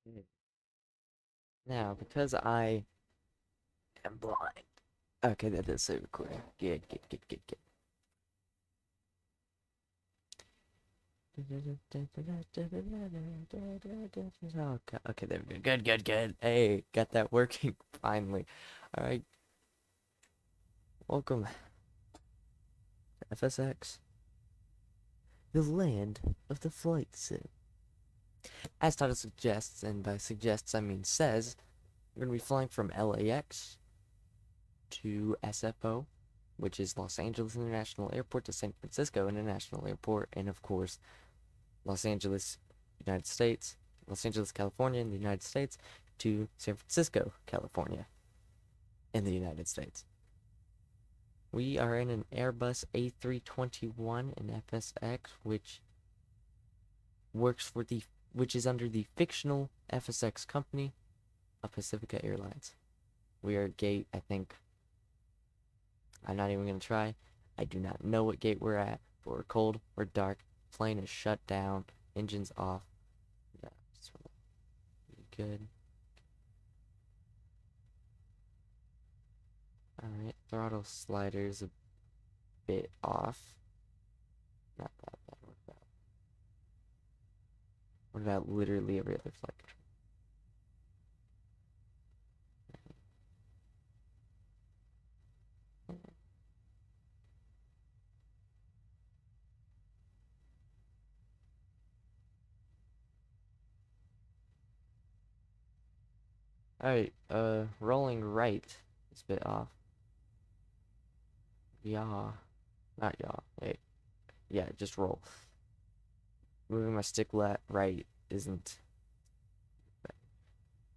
Mm. Now, because I am blind. Okay, that does say recording. Good, good, good, good, good. Oh, okay, there we go. Good, good, good. Hey, got that working finally. All right, welcome to FSX, the land of the flight sim. As title suggests, and by suggests I mean says, we're gonna be flying from LAX to SFO, which is Los Angeles International Airport, to San Francisco International Airport, and of course, Los Angeles, United States, Los Angeles, California, in the United States, to San Francisco, California, in the United States. We are in an Airbus A321 in FSX, which is under the fictional FSX company of Pacifica Airlines. We are at gate, I think. I'm not even gonna try. I do not know what gate we're at, but we're cold, we're dark, plane is shut down, engines off. Yeah, it's really good. Alright, throttle sliders a bit off. Not that bad. What about literally every other flight control? Alright, rolling right is a bit off. Yaw. Not yaw. Wait. Yeah, just roll. Moving my stick left right isn't.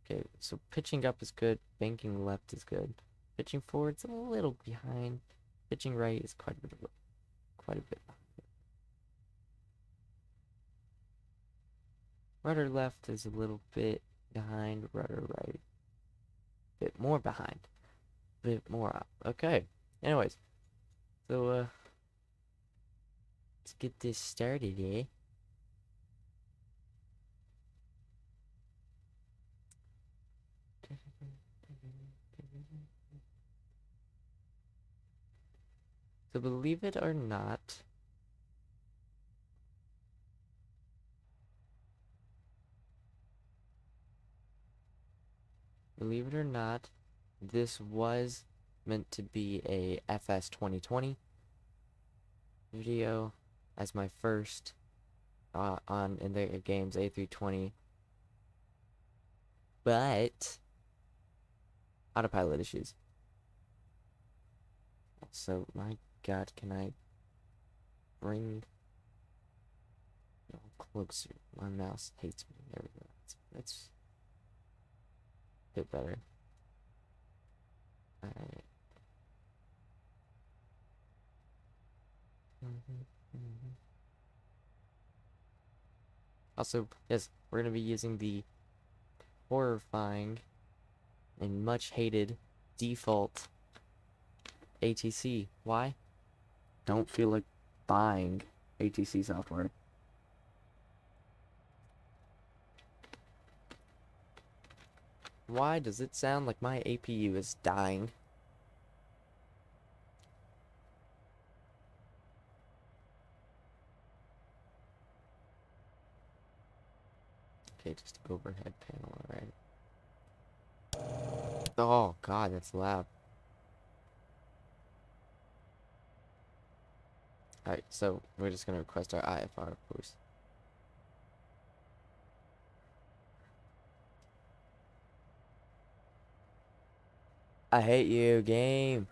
Okay, so pitching up is good. Banking left is good. Pitching forward's a little behind. Pitching right is quite a bit behind. Rudder left is a little bit behind. Rudder right, a bit more behind. A bit more up. Okay. Anyways, so let's get this started, eh? So believe it or not, this was meant to be a FS 2020 video as my first on in the game's A320, but autopilot issues. So my God, can I bring closer? My mouse hates me. There we go. That's a bit better. All right. Also, yes, we're gonna be using the horrifying and much hated default ATC. Why? Don't feel like buying ATC software. Why does it sound like my APU is dying? Okay, just overhead panel, alright. Oh God, that's loud. Alright, so we're just gonna request our IFR, of course. I hate you, game.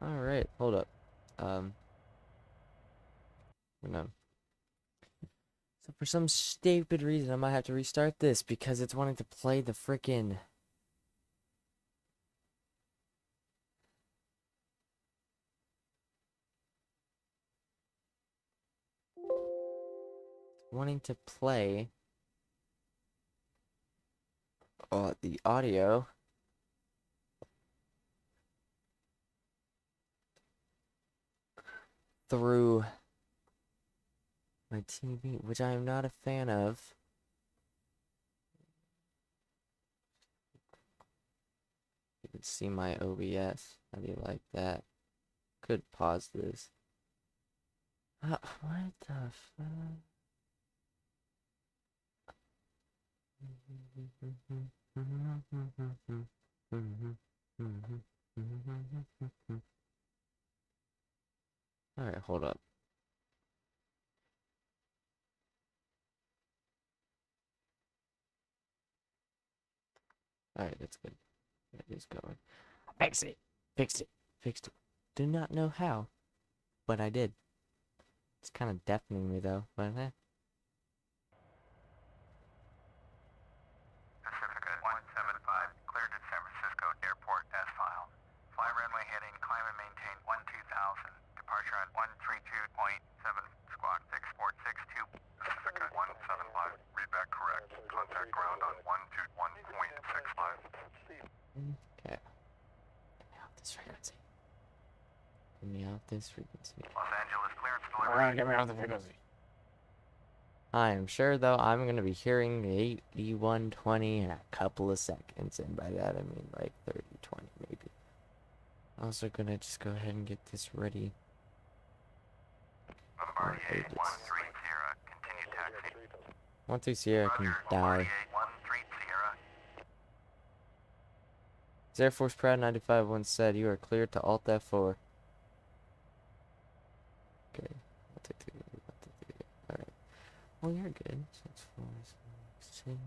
Alright, hold up. No. So for some stupid reason, I might have to restart this because it's wanting to play the frickin' wanting to play the audio through my TV, which I am not a fan of. You can see my OBS. How do you like that? Could pause this. What the fuck? Alright, hold up. Alright, that's good. It is going. Fix it! Fixed it! Fixed it. Do not know how, but I did. It's kind of deafening me though, but Pacifica 175, cleared at San Francisco Airport S file. Fly runway heading, climb and maintain 12000. Departure on 132.7, squawk 6462. Pacifica 175, read back correct. Contact ground on 121.65. okay. Get me off this frequency. Get me off this frequency. Los Angeles clearance delivery. Get me off the frequency. I am sure though I'm going to be hearing the 8120 in a couple of seconds, and by that I mean like 30-20 maybe. Also gonna just go ahead and get this ready. Bombardier 13 Sierra, continue taxi. 13 Sierra can Roger, die. Bombardier 13 Sierra. As Air Force Proud 95 once said, you are cleared to Alt F4. Okay. Alright. Well, you're good. 6, 4, 6, 2.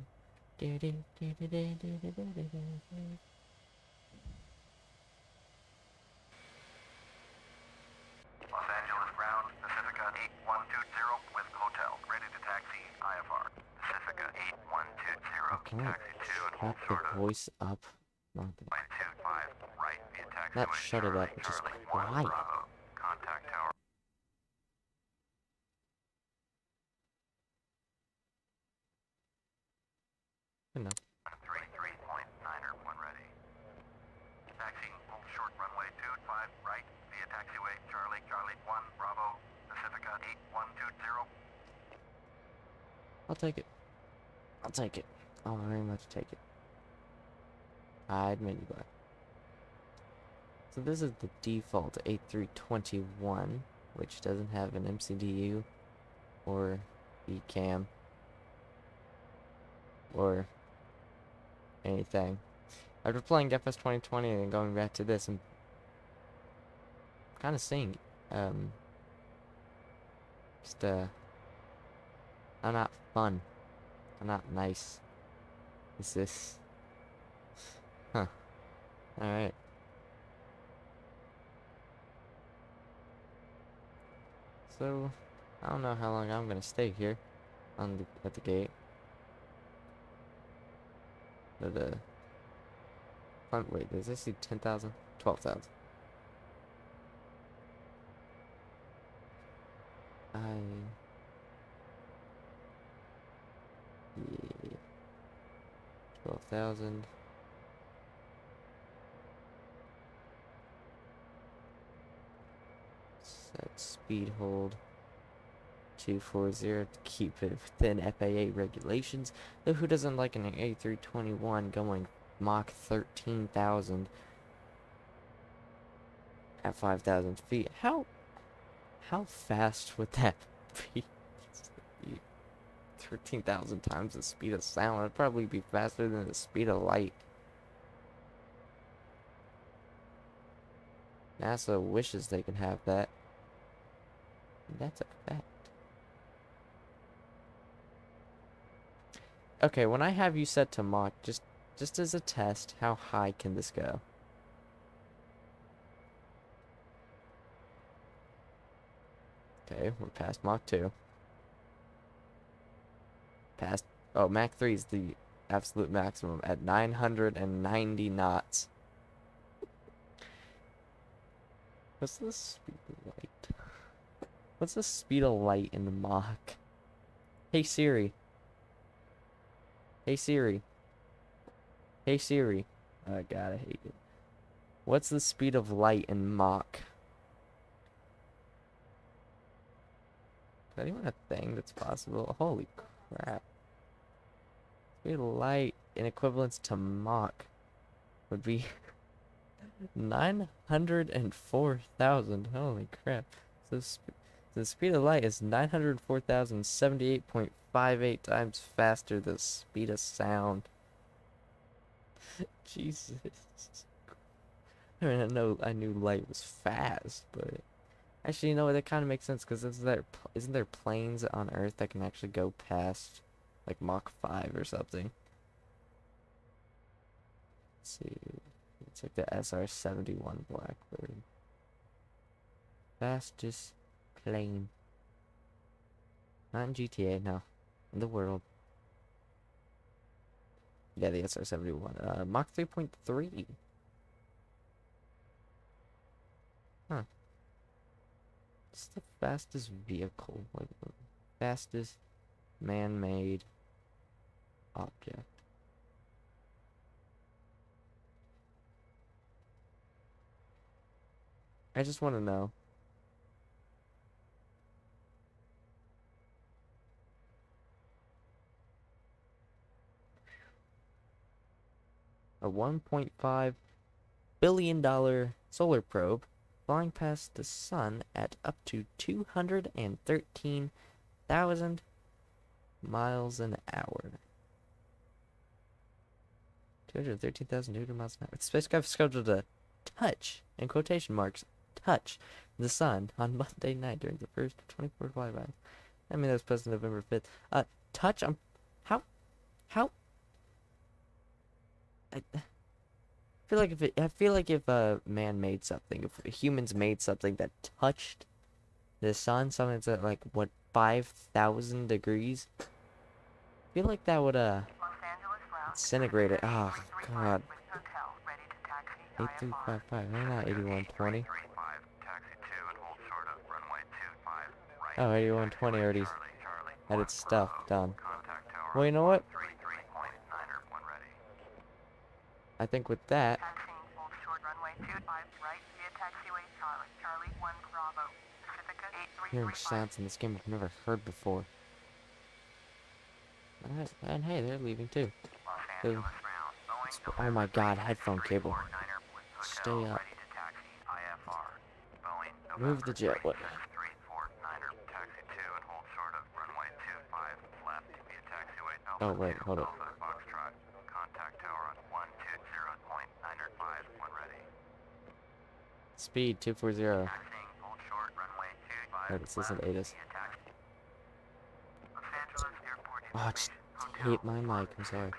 Los Angeles ground, Pacifica 8120 with hotel, ready to taxi, IFR. Pacifica 8120, Can I taxi 2 and hold wrap short the of voice up? Not the, 925, right via taxiway, not shut it up, just Charlie 1 quiet. Bravo, contact tower. Enough. 33.9er, 1 ready. Taxi, hold short runway 25, right via taxiway, Charlie 1 Bravo, Pacifica 8120. I'll take it. I'll take it. I'll very much take it. I admit you, but. So this is the default A321, which doesn't have an MCDU or ECAM or anything. After playing FS 2020 and going back to this, I'm kind of seeing, just, I'm not fun. I'm not nice. Is this? Huh. Alright. So, I don't know how long I'm gonna stay here on at the gate. But, wait, does this see 10,000? 12,000. Yeah. 12,000. Set speed hold 240 to keep it within FAA regulations. Though who doesn't like an A321 going Mach 13,000 at 5,000 feet? How fast would that be? 13,000 times the speed of sound. It'd probably be faster than the speed of light. NASA wishes they could have that. That's a fact. Okay, when I have you set to Mach, just as a test, how high can this go? Okay, we're past Mach 2. Past, oh, Mach 3 is the absolute maximum at 990 knots. What's the speed of light? What's the speed of light in the Mach? Hey Siri. Hey Siri. Hey Siri. Oh god, I hate it. What's the speed of light in Mach? Is that even a thing that's possible? Holy crap. Speed of light in equivalence to Mach would be 904,000. Holy crap. So the speed of light is 904,078.58 times faster than the speed of sound. Jesus. I mean, I knew light was fast, but actually, you know what? That kind of makes sense because isn't there planes on Earth that can actually go past like Mach 5 or something? Let's see. It's like the SR-71 Blackbird. Fastest plane. Not in GTA, no. In the world. Yeah, the SR-71. Mach 3.3. Huh. It's the fastest vehicle. Like, the fastest man-made object. I just want to know. A $1.5 billion solar probe flying past the sun at up to 213,000 miles an hour. 213,200 miles an hour. The spacecraft is scheduled to touch, in quotation marks, touch the sun on Monday night during the first 24 flyby. I mean, that was posted November 5th. Touch, how, I feel like if man made something, if humans made something that touched the sun, something that's at like what 5,000 degrees, I feel like that would incinerate it. Oh god. 8355. Why not 8120? Oh, 8120 already had its stuff done. Well, you know what? I think with that, hearing sounds in this game I've never heard before. Alright, and hey, they're leaving too. So, oh my god, headphone cable. Stay up. Move the jet. What? Oh wait, hold up. Speed 240. Wait, this isn't ATIS. Oh, I just hate my mic, I'm sorry.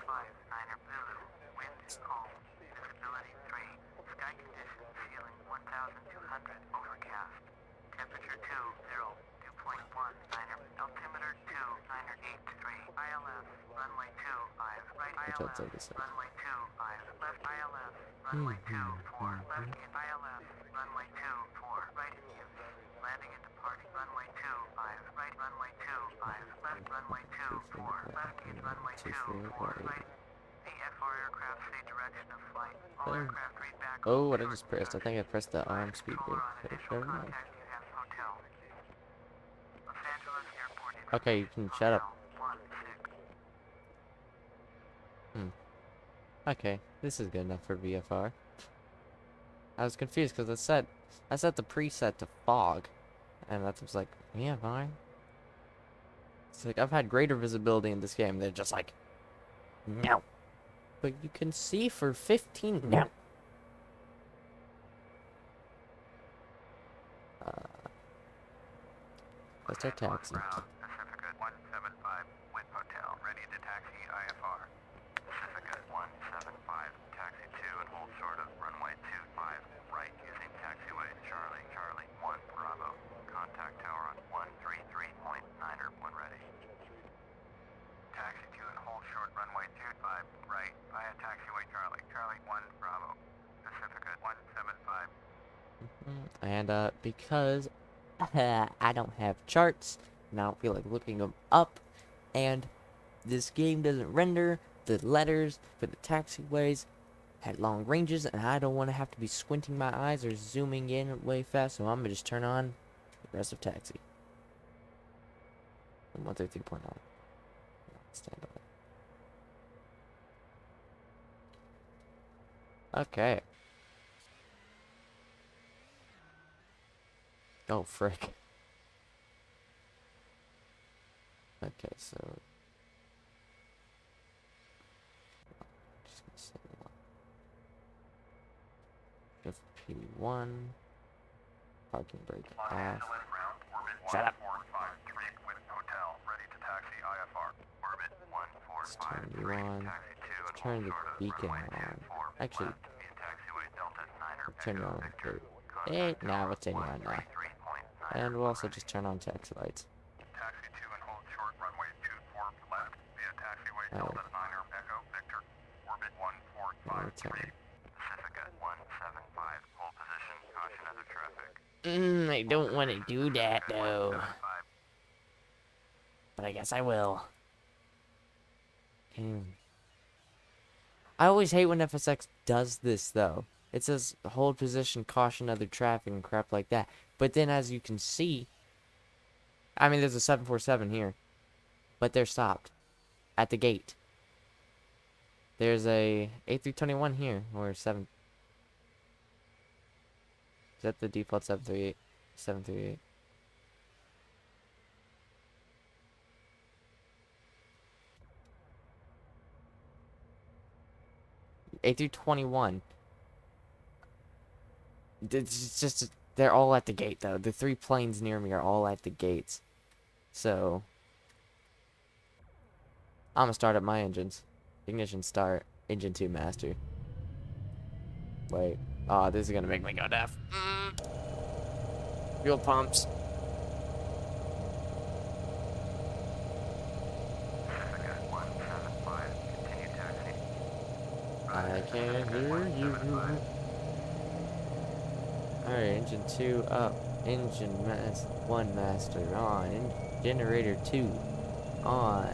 Which outside this side. Oh, what I just pressed. I think I pressed the arm speed button. Okay, you can shut up. Okay, this is good enough for VFR. I was confused because I set the preset to fog, and that was like VFR. It's like I've had greater visibility in this game. They're just like, no, but you can see for 15. No. Let's start taxing. Pacifica 175 with hotel, ready to taxi IFR. Pacifica 175, taxi 2 and hold short of runway 25, right using taxiway Charlie, Charlie 1 Bravo. Contact tower on 133.9er when ready. Taxi 2 and hold short runway 25, right via taxiway Charlie, Charlie 1 Bravo. Pacifica 175. And because I don't have charts and I don't feel like looking them up, and this game doesn't render the letters for the taxiways had long ranges, and I don't want to have to be squinting my eyes or zooming in way fast, so I'm going to just turn on aggressive taxi. 133.9. Stand by. Okay. Oh, frick. Okay, so... just gonna say FP1. Parking brake off. Shut up. Let's turn you on. Let's turn the beacon on. Actually, turn you on. Now let's turn you on now. And we'll also just turn on taxi lights. Taxi 2 and hold short runway 24 left via taxiway Delta 9er Echo Victor, orbit 1453, Pacifica 175, hold position, caution other traffic. I don't want to do that though. But I guess I will. I always hate when FSX does this though. It says hold position, caution other traffic and crap like that. But then as you can see, I mean there's a 747 here. But they're stopped at the gate. There's a A321 here, or 7. Is that the default 738? 738. A321. It's just, they're all at the gate though. The 3 planes near me are all at the gates. So, I'm gonna start up my engines. Ignition start. Engine 2 master. Wait. Oh, this is gonna make me go deaf. Fuel pumps. I can hear you. Alright, engine 2 up. Engine 1 master on. Generator 2 on.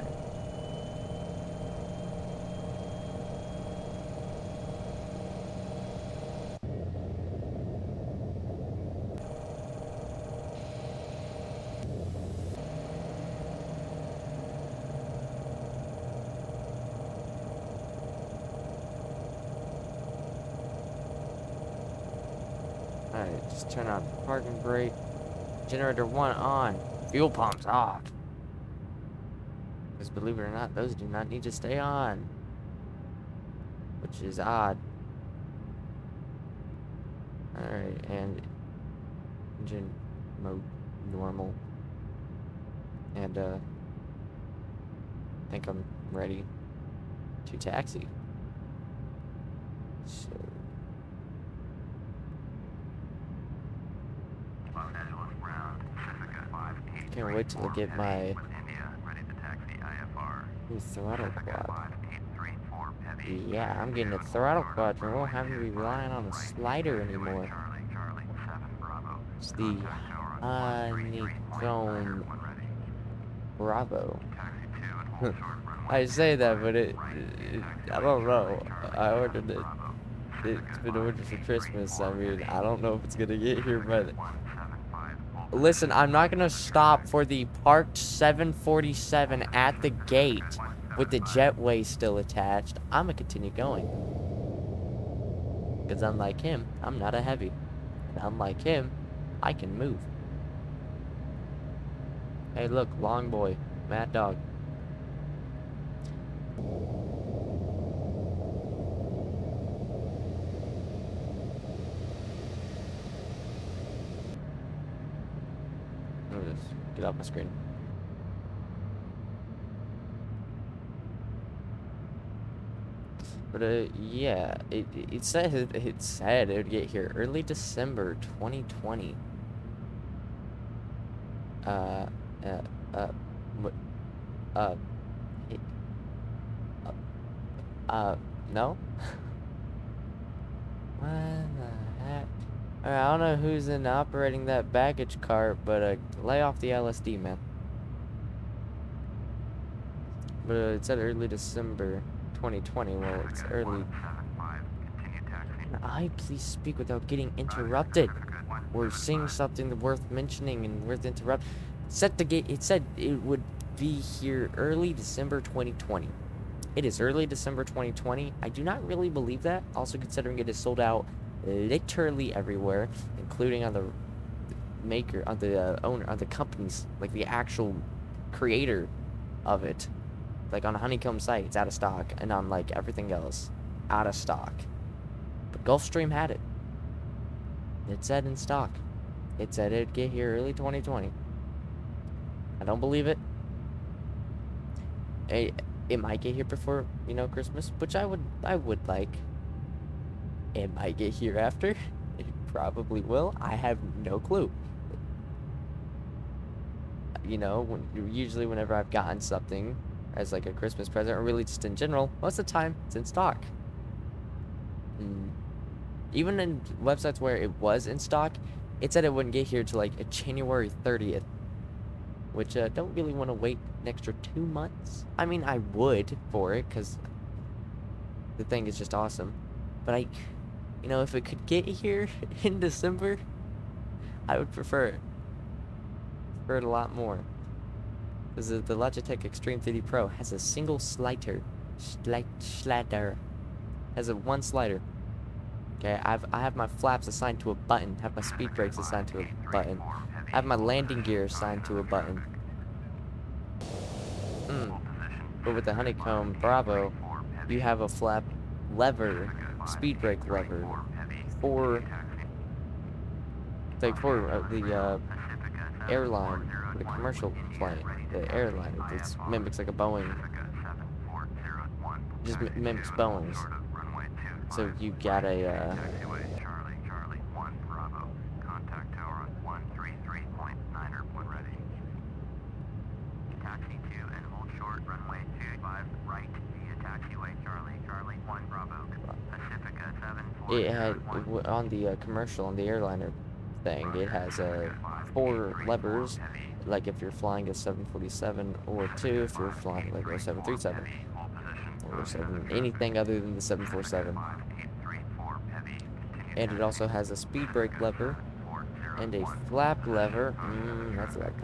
Alright, just turn on parking brake. Generator 1 on. Fuel pumps off. Because believe it or not, those do not need to stay on. Which is odd. Alright, and engine mode normal. And I think I'm ready to taxi. So can't wait till I get my new throttle quad. Yeah, I'm getting a throttle quad and I won't have to be relying on a slider anymore. It's the honeycomb Bravo. I say that, but I don't know. I ordered it. It's been ordered for Christmas. I mean, I don't know if it's gonna get here, but listen, I'm not gonna stop for the parked 747 at the gate with the jetway still attached. I'm gonna continue going. Because unlike him, I'm not a heavy. And unlike him, I can move. Hey look, long boy, mad dog. Let me just get off my screen. But yeah, it said it would get here early December 2020. No? What the heck? Alright, I don't know who's in operating that baggage cart, but lay off the LSD, man. But it said early December 2020. Well, it's early. Can I please speak without getting interrupted or seeing something worth mentioning and worth interrupt? Set the gate. It said it would be here early December 2020. It is early December 2020. I do not really believe that. Also, considering it is sold out literally everywhere, including on the maker, on the owner, on the companies, like the actual creator of it. Like on a Honeycomb site, it's out of stock, and on like everything else, out of stock. But Gulfstream had it. It said in stock. It said it'd get here early 2020. I don't believe it. It might get here before, Christmas, which I would like. It might get here after. It probably will. I have no clue. Usually whenever I've gotten something as like a Christmas present, or really just in general, most of the time it's in stock. Even in websites where it was in stock, it said it wouldn't get here till like January 30th, which don't really want to wait an extra 2 months. I mean, I would for it, because the thing is just awesome. But if it could get here in December, I would prefer it. Prefer it a lot more. Because the Logitech Extreme 3D Pro has a single slider. Has a one slider. Okay, I have my flaps assigned to a button. Have my speed brakes assigned to a button. I have my landing gear assigned to a button. But with the Honeycomb Bravo, you have a flap lever, speed brake lever, for the airline, the commercial plane, the airline. It mimics like a Boeing. Just mimics Boeing's. So you got a it had on the commercial, on the airliner thing, it has 4 levers, like if you're flying a 747, or 2 if you're flying like a 737, or anything other than the 747. And it also has a speed brake lever and a flap lever. That's the right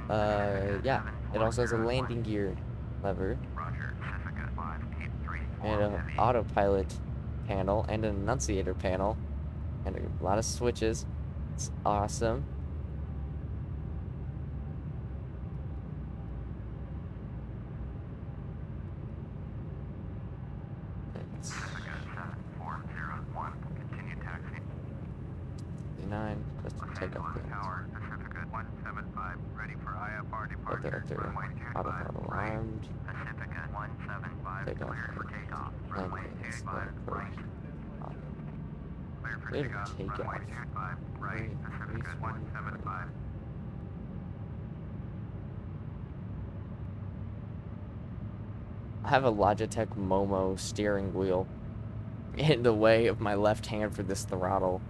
color. Yeah, it also has a landing gear lever and an autopilot panel and an annunciator panel and a lot of switches. It's awesome. Custom takeoff plans. Filter auto throttle armed. Takeoff. Land plans. Clear to take off. I have a Logitech Momo steering wheel in the way of my left hand for this throttle.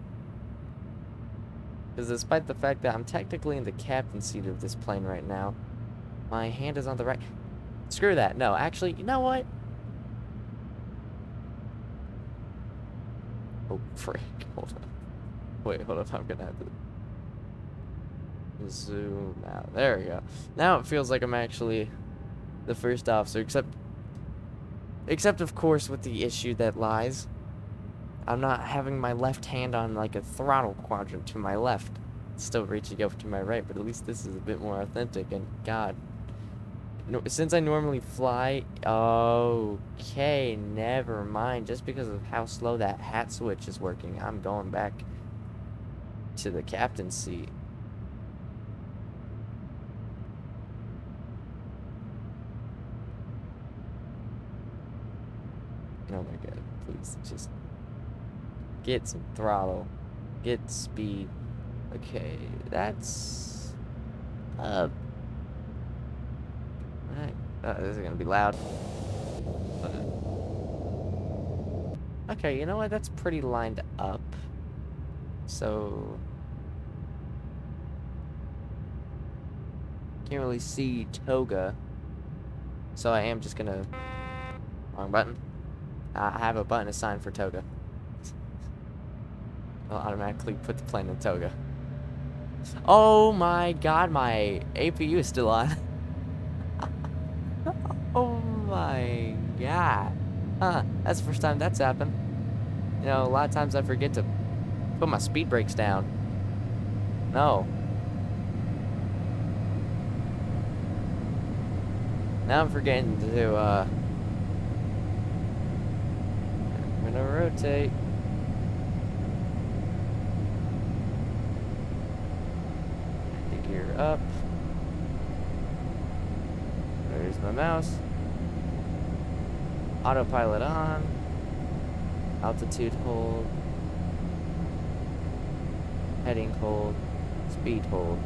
Because despite the fact that I'm technically in the captain seat of this plane right now, my hand is on the right. Screw that. No, actually, you know what? Oh, frick. Hold on. Wait, hold on. I'm gonna have to zoom out. There we go. Now it feels like I'm actually the first officer, except of course with the issue that lies. I'm not having my left hand on like a throttle quadrant to my left. It's still reaching over to my right, but at least this is a bit more authentic. And God, since I normally fly, okay, never mind. Just because of how slow that hat switch is working, I'm going back to the captain's seat. Oh my God, please just get some throttle, get speed. Okay, that's this is gonna be loud. Okay, you know what? That's pretty lined up. So can't really see toga. So I am just gonna... Wrong button. I have a button assigned for toga. I'll automatically put the plane in toga. Oh my god, my APU is still on. Oh my god. Huh, that's the first time that's happened. You know, a lot of times I forget to put my speed brakes down. No. Now I'm forgetting to, I'm gonna rotate. The gear up. There's my mouse. Autopilot on. Altitude hold. Heading hold. Speed hold.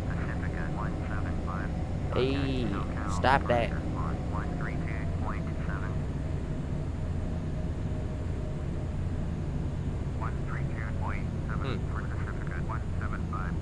Pacifica 175. Hey, stop that. 132.7. 132.7 for Pacifica 175.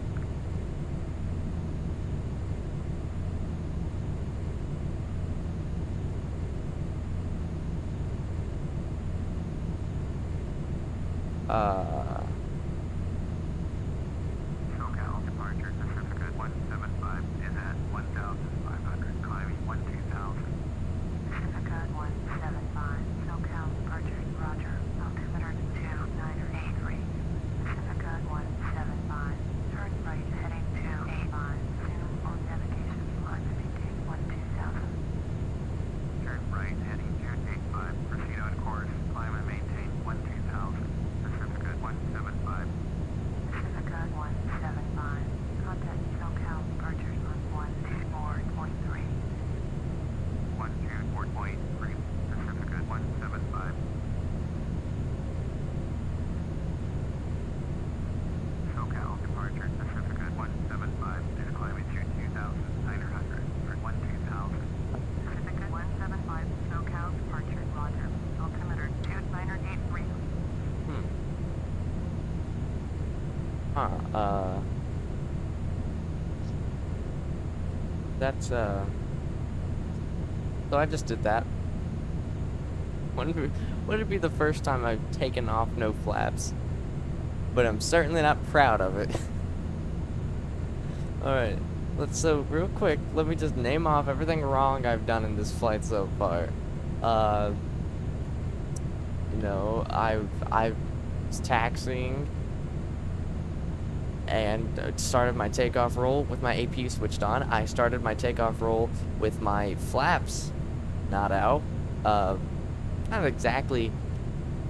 SoCal departure Pacifica 175 is at 1,500, climbing 12,000. Pacifica 175, SoCal departure, roger, altimeter 2983. Pacifica 175, turn right heading 285, zoom on navigation, climb and maintain 12,000. Turn right heading 285, proceed on course, climb and maintain 12,000. Pacifica 175. Pacifica 175. Contact SoCal departures on 124.3. 124.3. Pacifica 175. SoCal departure Pacifica 175 is climbing to 2,900 for 12,000. Pacifica 175 SoCal departure roger. Altimeter 2983. That's, so I just did that. Wouldn't it be the first time I've taken off no flaps? But I'm certainly not proud of it. Alright, so real quick, let me just name off everything wrong I've done in this flight so far. You know, I was taxiing and started my takeoff roll with my APU switched on. I started my takeoff roll with my flaps not out. Not exactly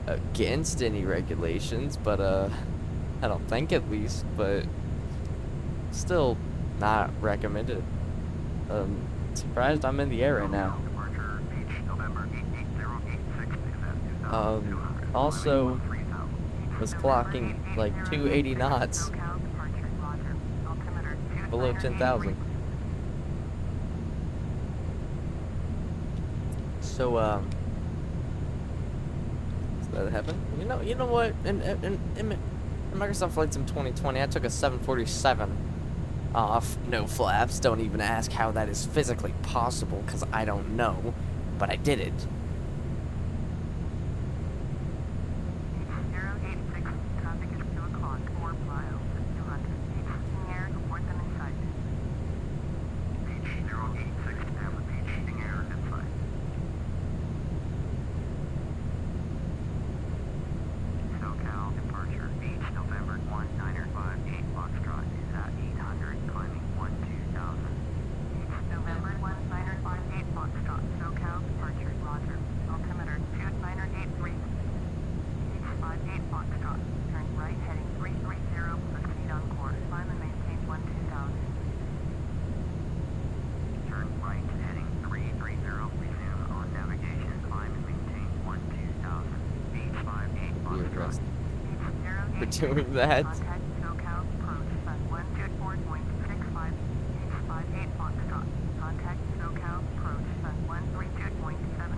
against any regulations, but I don't think at least, but still not recommended. Surprised I'm in the air right now. Also was clocking like 280 knots below 10,000. So that happened. You know what? In Microsoft Flight Sim 2020, I took a 747 off, no flaps. Don't even ask how that is physically possible, because I don't know, but I did it. 086, traffic is 2 o'clock, 4 miles, 200 feet, in air, report them in sight. Beach 086, have a beach, in air, in sight. SoCal departure, beach, November 1958, Foxtrot is at 800, climbing 12,000. November 1958, Foxtrot, SoCal departure, roger, altimeter 2983. 58 Foxtrot, turn right heading 330, proceed on course, climb and maintain 12,000. Turn right heading 330, resume on navigation, climb and maintain 12,000. Beach 58 Foxtrot. For doing that. Contact SoCal approach at 124.65. Beach 58 Foxtrot. Contact SoCal approach at 132.7.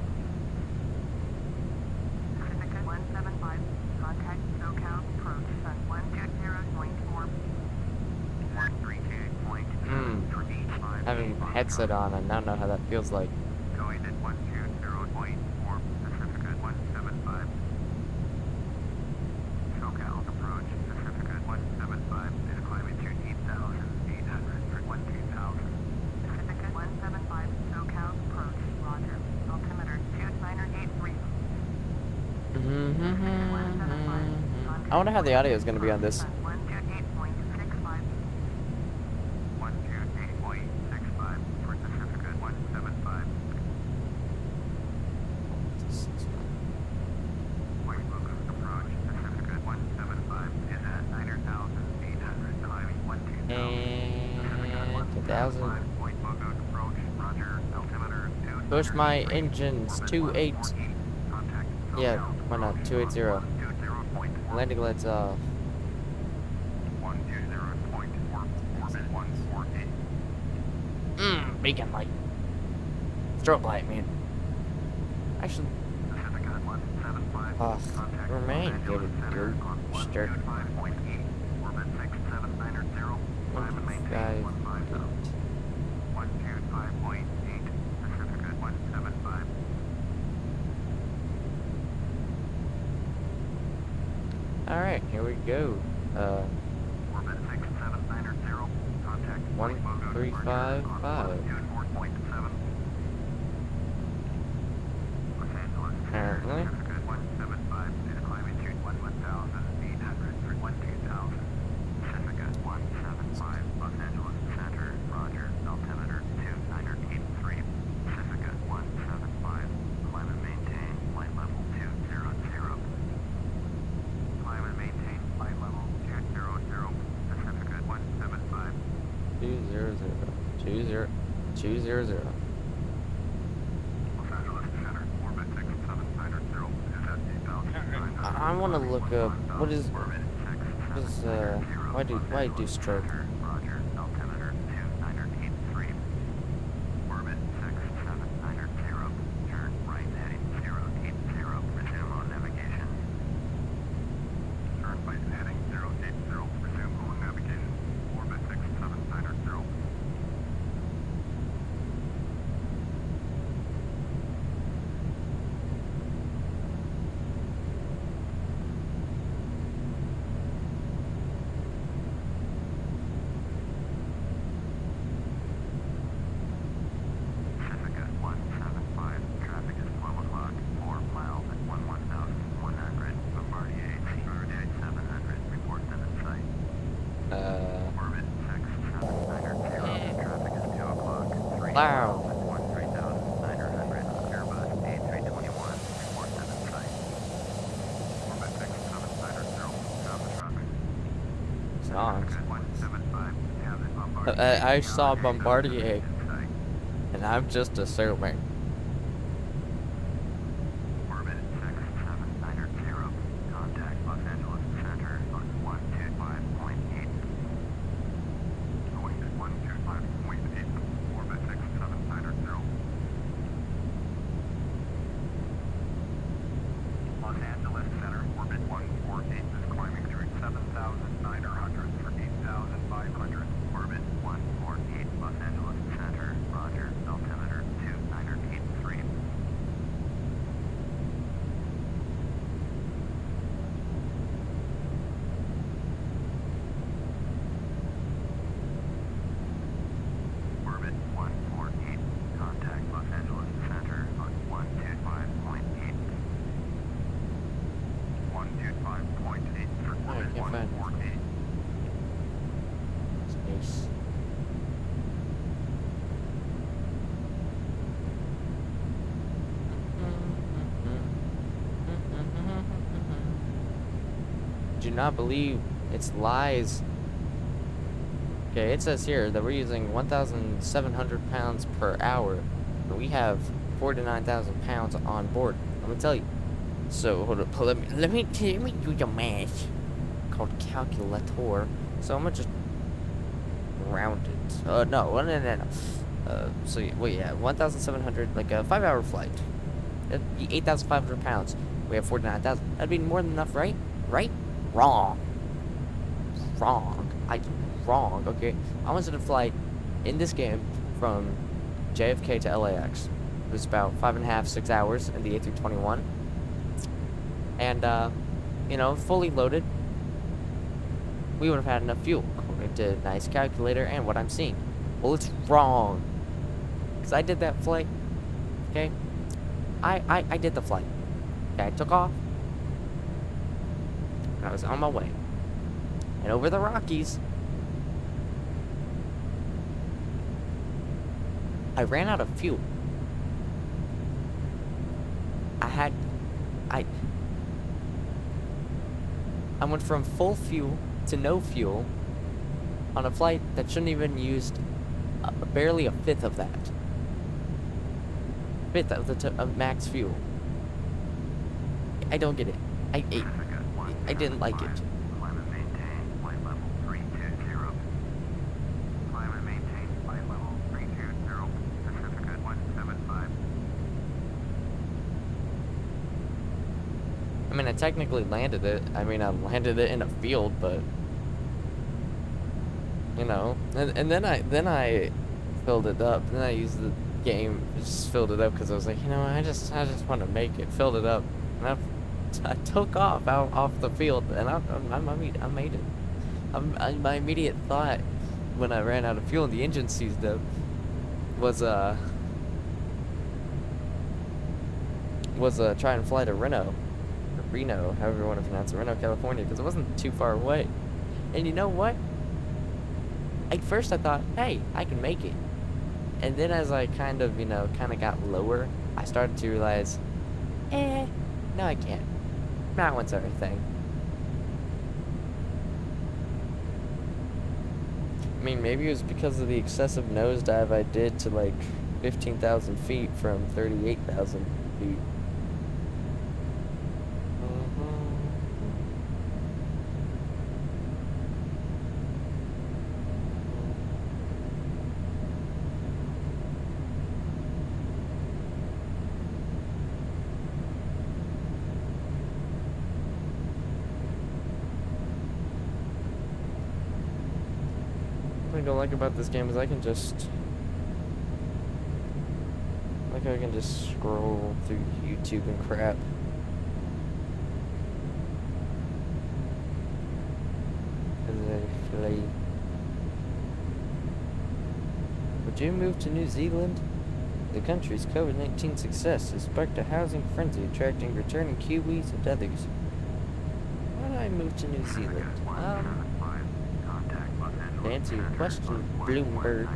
Pacifica 175. Contact SoCal approach at 120.4. 132.2 for beach 5. Having a headset on, I now know how that feels like. Going at 120.4 Pacifica 175. SoCal approach Pacifica 175 is climbing to 8,800 for 12,000. Pacifica 175 SoCal approach, roger. Altimeter 2983. I wonder how the audio is going to be on this. 128.65. 128.65 for Pacifica 175. White Logan approach Pacifica 175 is at 9,800 climbing 12,000. And 2,000. White Logan approach, roger. Altimeter 2. Push my engines. 28. Contact. Yeah, why not? 280. Landing lights off. 120.4. Orbit 148. Beacon light. Strobe light, man. Actually, Pacifica 175. Contact remain. Los Give Angeles it Center good on start. 125.8. Orbit 6790. Climb and maintain 15,000. 125.8. Pacifica 175. Alright, here we go. Orbit 6790. Contact 1355. 124.7. Los Angeles Center. Apparently. Pacifica 175 is climbing to 11,800 for 12,000. Pacifica 175 Los Angeles Center. Roger. Altimeter 2983. Pacifica 175. Climb and maintain flight level 200. Climb and maintain flight level 200. Pacifica 175. 200. 200. Los Angeles Center. Orbit 6790 is at 8,900. I want to look up what is Orbit why do stroke? Roger. Altimeter 2983. Orbit 6790. Turn right heading 080. Resume on navigation. Turn right heading 080. Resume on navigation. Orbit 6790. Pacifica 175. Traffic is 12 o'clock. 4 miles at 11,100. Bombardier Bombardier 700. Report them in sight. Orbit 6790. Traffic is 2 o'clock. 3 Wow. miles at 13,900. Airbus A321. Report them in sight. Orbit 6790. Stop the traffic. Songs. Pacifica 175. Have it Bombardier. I saw Bombardier, In sight. and I'm just assuming. Orbit 6790. Contact Los Angeles Center on 125.8. Going to 125.8. Orbit 6790. Los Angeles Center. Orbit 148 is climbing through 7,900 for 8,500. Orbit 148. Los Angeles Center. Roger. Altimeter 2983. Orbit 148. Contact Los Angeles Center on 125.8. 125.8 for I Orbit can't find it. 148. Space. Do not believe its lies. Okay, it says here that we're using 1,700 pounds per hour, and we have 49,000 pounds on board. I'm gonna tell you. So hold up, let me do the math. Called calculator. So I'm gonna just round it. No. So yeah, 1,700, like a 5-hour flight. That'd be 8,500 pounds. We have 49,000. That'd be more than enough, right? Right? Wrong. Wrong. Okay. I was in a flight in this game from JFK to LAX. It was about 5.5, 6 hours in the A321. And, you know, fully loaded, we would have had enough fuel, according to a nice calculator and what I'm seeing. Well, it's wrong. Because I did that flight, okay? I did the flight. Okay, I took off. And I was on my way. And over the Rockies, I ran out of fuel. I went from full fuel to no fuel on a flight that shouldn't even used barely a fifth of that. Fifth of the max fuel. I don't get it. I didn't like it. Climb and maintain flight level 320. Climb and maintain flight level 320. Pacifica 175. I mean, I technically landed it. I mean, I landed it in a field, but you know, and then I filled it up. Then I used the game, just filled it up because I was like, you know, I just want to make it. Filled it up, and I took off off the field, and I made it. My immediate thought when I ran out of fuel and the engine seized up was try and fly to Reno, however you want to pronounce it, Reno, California, because it wasn't too far away. And you know what? At first I thought, hey, I can make it. And then as I kind of got lower, I started to realize, no I can't. That one's everything. I mean, maybe it was because of the excessive nosedive I did to like 15,000 feet from 38,000 feet. What I don't like about this game is I can just scroll through YouTube and crap. Would you move to New Zealand? The country's COVID-19 success has sparked a housing frenzy, attracting returning Kiwis and others. Why do I move to New Zealand? To answer your question, Bloomberg.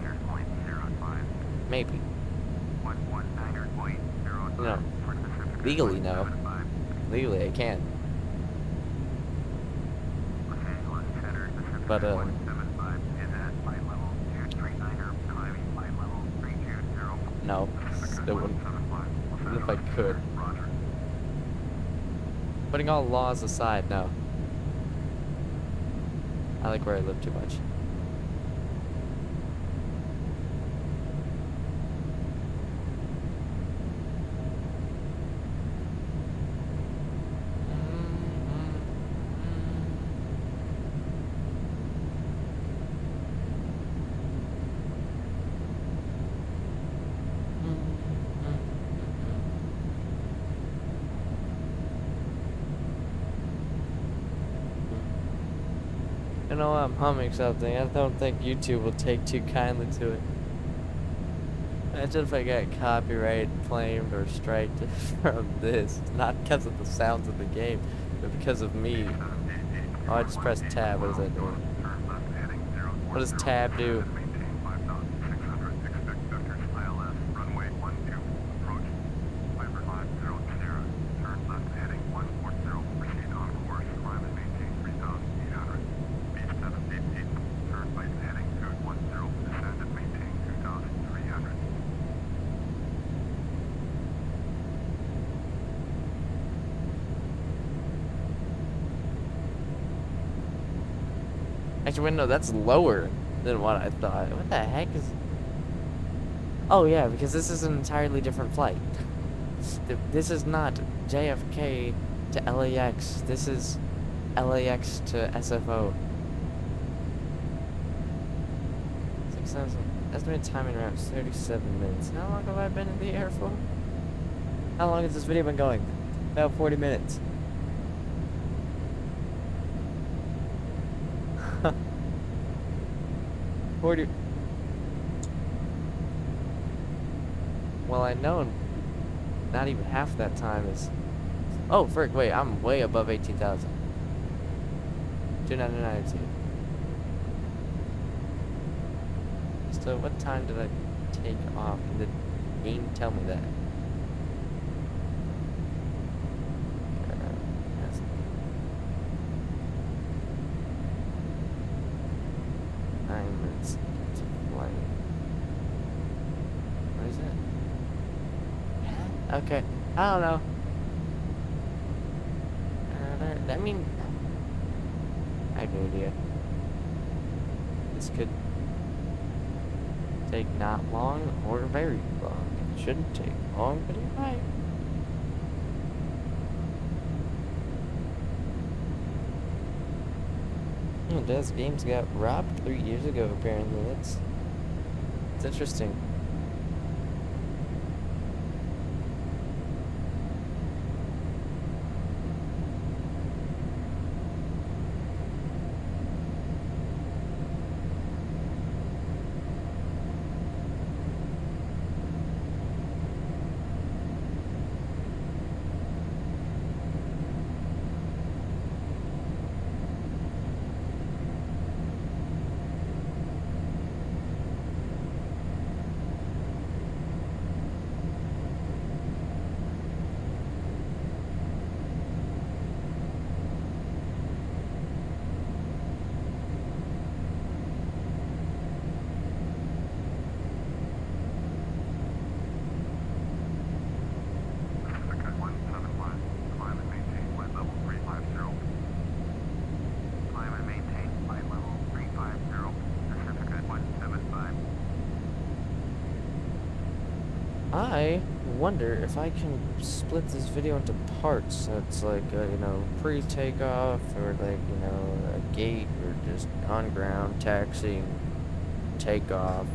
Maybe. No. Legally, no. Legally, I can. But, no. Still wouldn't. Even if I could. Putting all laws aside, no. I like where I live too much. You know, I'm humming something. I don't think YouTube will take too kindly to it. Imagine if I got copyright claimed or striked from this. Not because of the sounds of the game, but because of me. Oh, I just pressed tab. What does that do? What does tab do? Actually, wait, no, that's lower than what I thought. What the heck is... Oh, yeah, because this is an entirely different flight. This is not JFK to LAX. This is LAX to SFO. 6,000. Estimated timing around 37 minutes. How long have I been in the air for? How long has this video been going? About 40 minutes. 40. Well, I know not even half that time is. Oh, frick, wait, I'm way above 18,000. 299. So, what time did I take off? Did the game tell me that? Yes. 9 minutes to flight. What is that? Okay, I don't know. I mean, I have no idea. This could take not long or very long. It shouldn't take long, but it might. Those games got robbed 3 years ago, apparently. It's interesting. Pacifica 171, climb and maintain flight level 350. Climb and maintain flight level 350. Pacifica 175. I wonder if I can split this video into parts. So it's like, pre-takeoff, or like, a gate, or just on ground, taxiing, takeoff,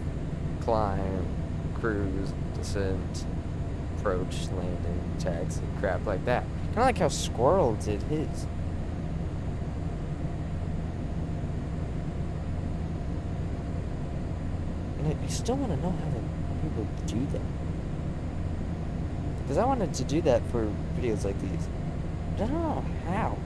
climb, cruise, descent, approach, landing, taxi, crap like that. Kind of like how Squirrel did his. And you still want to know how people do that. Because I wanted to do that for videos like these. But I don't know how.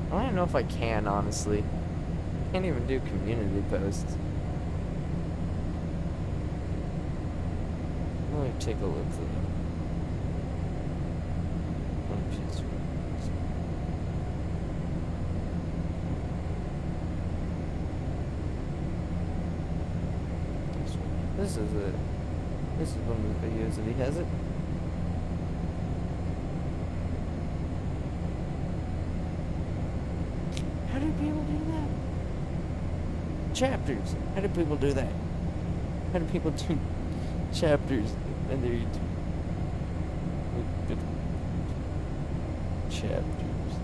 I don't even know if I can, honestly. I can't even do community posts. Let me take a look for them. This is it. This is one of the videos that he has it. How do people do that? Chapters. How do people do that? How do people do chapters in their YouTube? Chapters.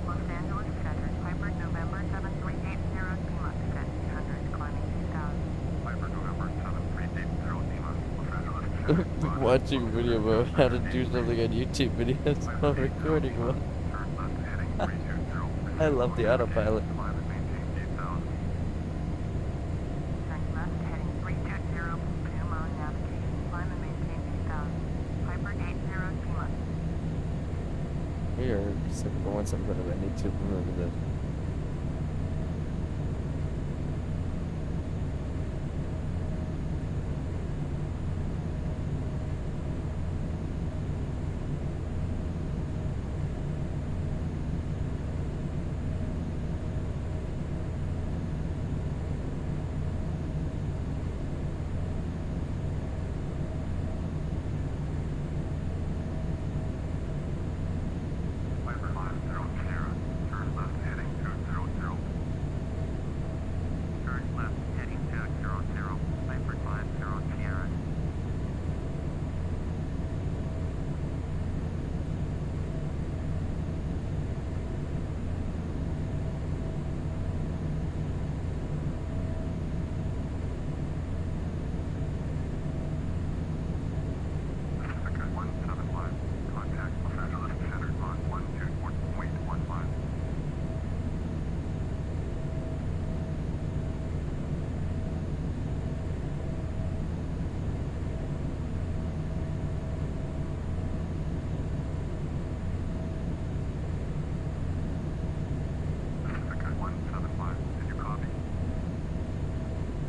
Los Angeles Center, Piper November 7380 Lima, descent 800, climbing 2000. Piper November 7380 Lima, Los Angeles. Watching video about how to do something on YouTube videos while recording one. Turn left heading 320. I love the autopilot. Climb and maintain 8000. Turn left heading 320, Puma navigation, climb and maintain 8000. Piper 80 Lima. We are going somewhere that I need to remember that. Piper 500, turn left heading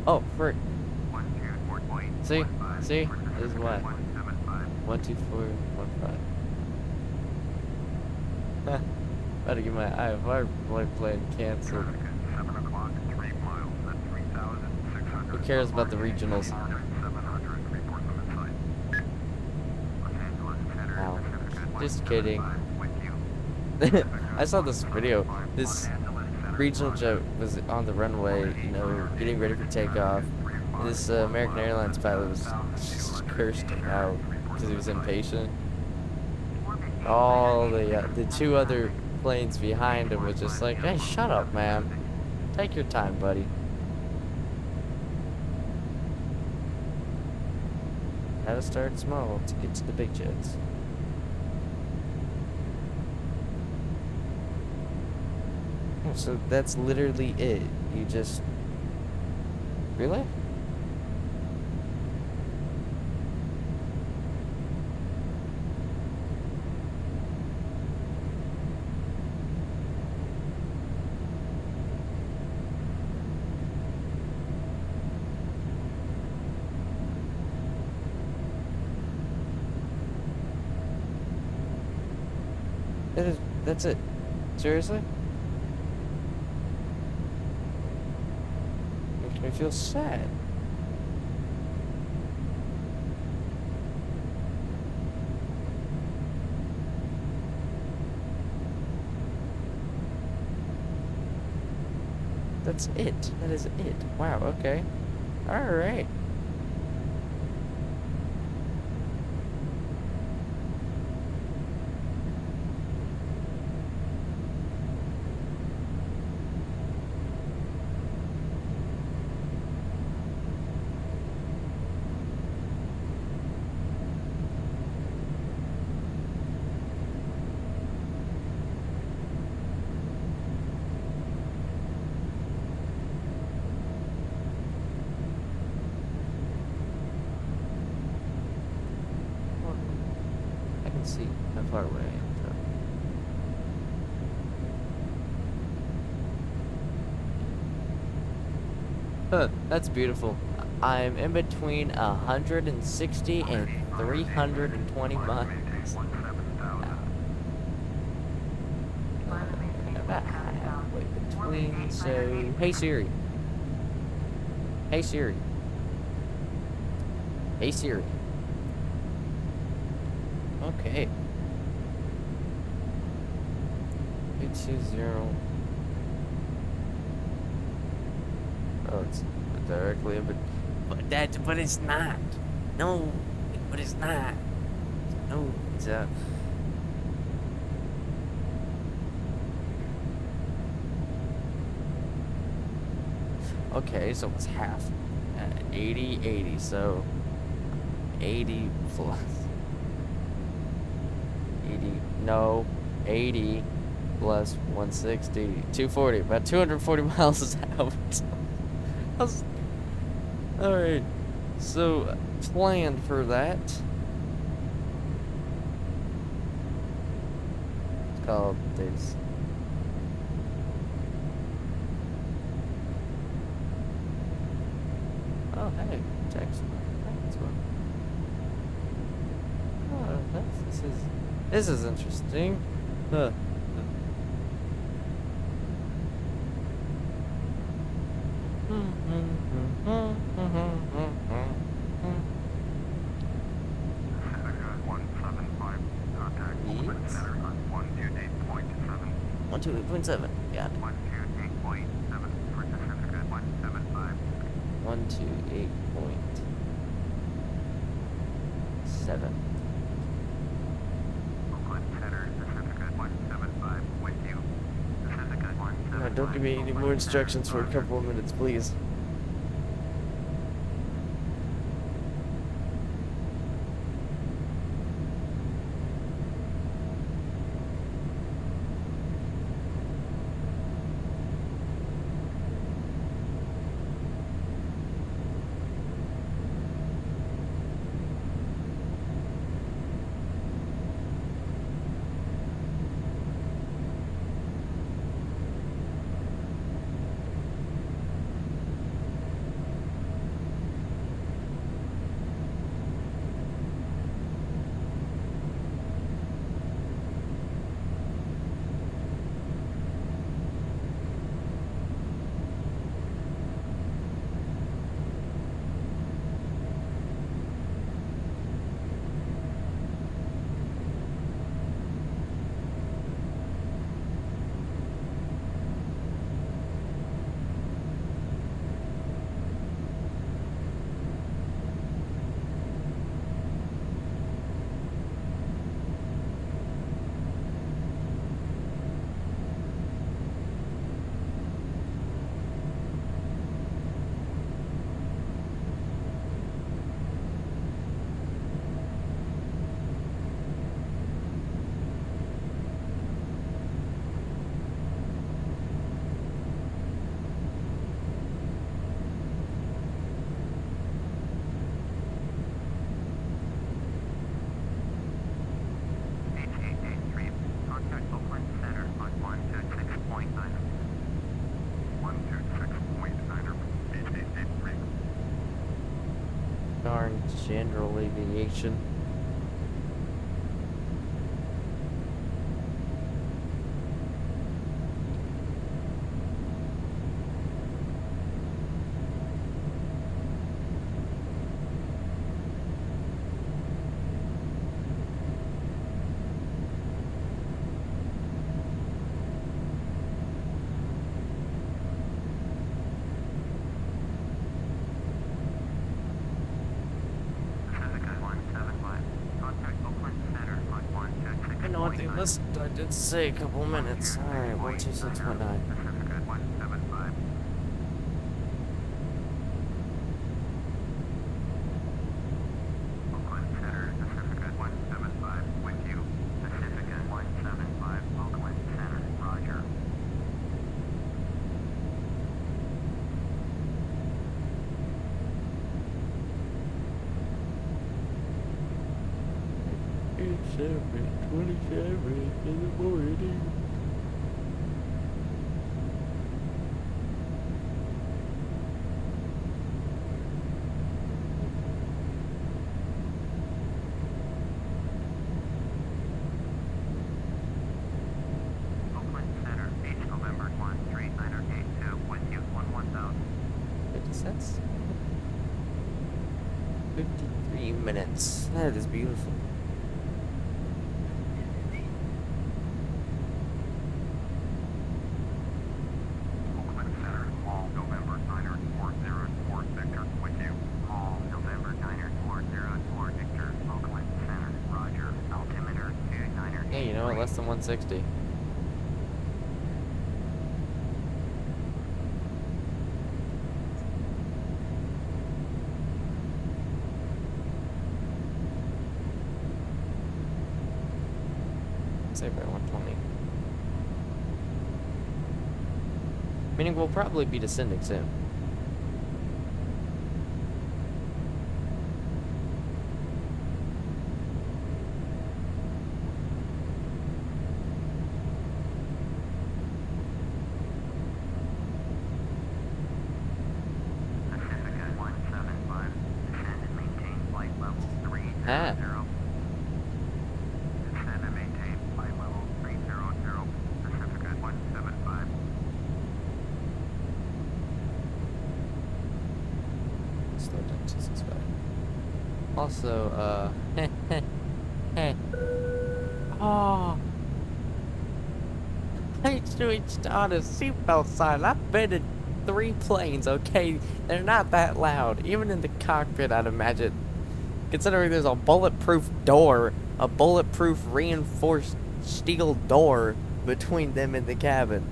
Oh, frick. 124.15. See? See? For This is Pacifica why. 175. 12415. Huh. About to get my IFR flight plan canceled. Traffic at 7 o'clock, 3 miles at 3,600. Who cares about the regionals? 700, report them inside. Los Angeles Center, Ow. Pacifica Just kidding. 175 with you. I saw this video. 175, This Los Angeles Center, regional Roger. jet was on the runway, you know, getting ready for takeoff. And this American Airlines pilot was just cursed him out because he was impatient. All the two other planes behind him was just like, hey, shut up, man. Take your time, buddy. Gotta start small to get to the big jets. So that's literally it. You just... Really? That's it. Seriously? Makes me feel sad. That's it. That is it. Wow, okay. Alright. I can see how far away I am. Huh, that's beautiful. I'm in between 160 and 320 miles. About halfway between, so... Hey Siri. Hey Siri. Hey Siri. Okay. 820. Oh, it's directly in, but it's not. No, but it's not. No, it's okay, so it's half. 80, 80, so 80 plus 80, no, 80 plus 160, 240, about 240 miles is out. Alright, so planned for that. It's called this. Oh, hey, Jackson. That's one. Oh, this is interesting. Huh. Yes. 128.7. Got it. 128.7 for Pacifica 175. 128.7. Oakland Center, Pacifica 175 with you. Pacifica 175. No, don't give me any more instructions for a couple of minutes, please. darn general aviation. You know what, dude, I did say a couple minutes. Alright, 126.9. It's 7:27 in the morning. That's 53 minutes. That is beautiful. Yeah, you know what? Less than 160. Say by 120. Meaning we'll probably be descending soon. Ah. Slow down to 65. Also, oh, make sure you start a seatbelt sign. I've been in 3 planes, okay? They're not that loud, even in the cockpit, I'd imagine. Considering there's a bulletproof door, a bulletproof reinforced steel door between them and the cabin.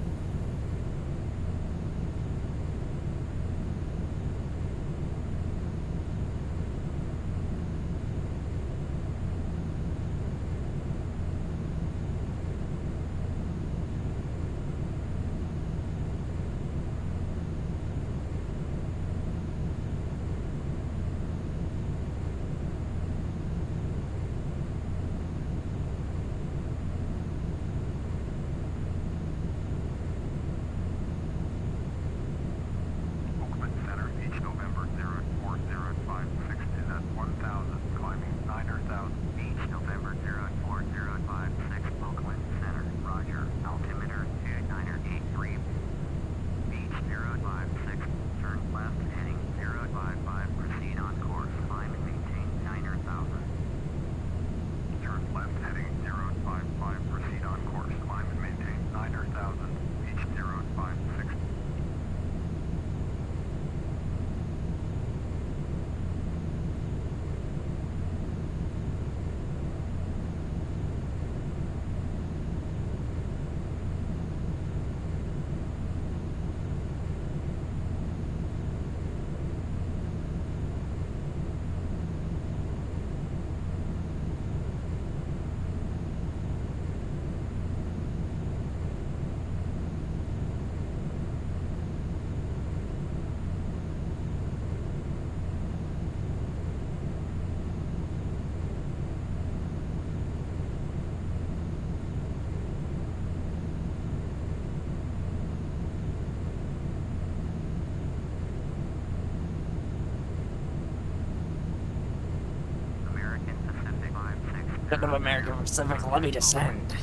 Good of American Pacific, let me descend.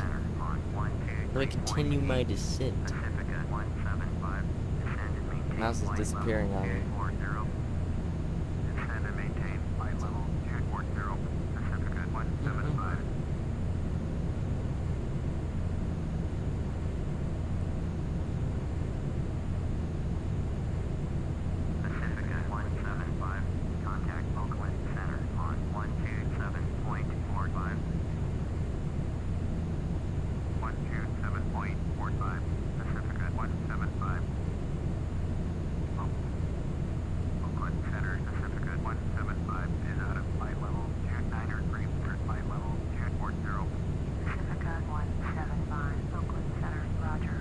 Let me continue my descent. Pacifica 175, descend and maintain. Mouse is disappearing on me. 240. Descend and maintain flight level 240. Pacifica 175. Pacifica 175, contact Oakland Center on 127.45. 127.45, Pacifica 175. Oakland Center, Pacifica 175 is out of flight level 29 for flight level 240. Pacifica 175, Oakland Center, roger.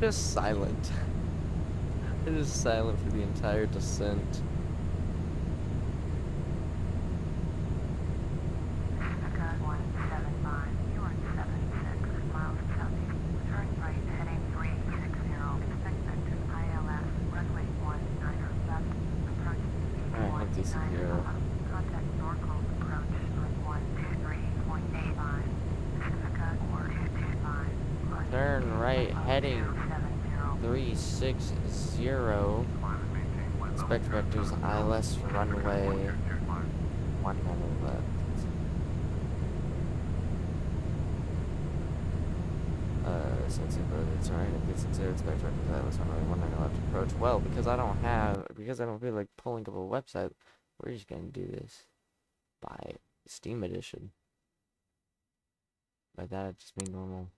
Just silent. It is silent for the entire descent. Pacifica 175, you are 76 miles southeast. Turn right, heading 360. Expect vector ILS, runway 19 left. Approach speed Alright, let's do some 19. here. Contact Norco approach on 123.85. Pacifica 4225. Turn right, heading 360. Expect vectors ILS runway 19 left. Sensing but it's alright if it's considered expect vectors ILS runway 19 left approach. Well, because I don't feel like pulling up a website, we're just gonna do this by Steam Edition. By that I just mean normal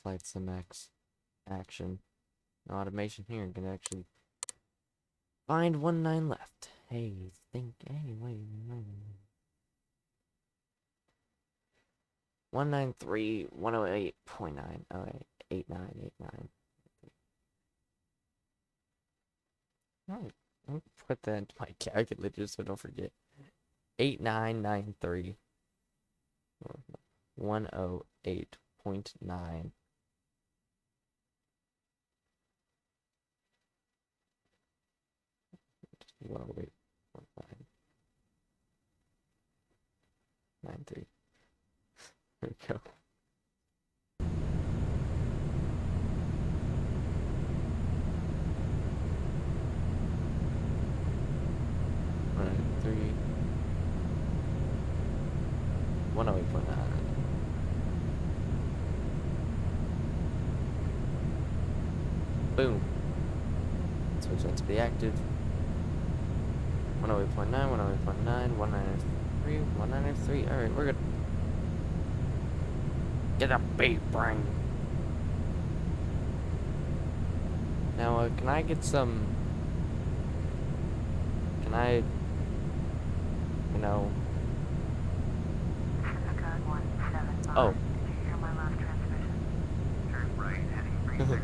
flight sim action. No automation here, and can actually find 19 left. Hey, wait. 193, 108.9. Oh, wait, 8989. I'll put that into my calculator so I don't forget. 8993. 108.9. Well, wait, 1993. There we go. Right, 108.9. Switch that to be active. 108.9, 108.9, 193, 193. Alright, we're good. Get a beat, brain. Now, can I get some... Can I... You know... Oh. Did you hear my last transmission? Turn right, heading 360,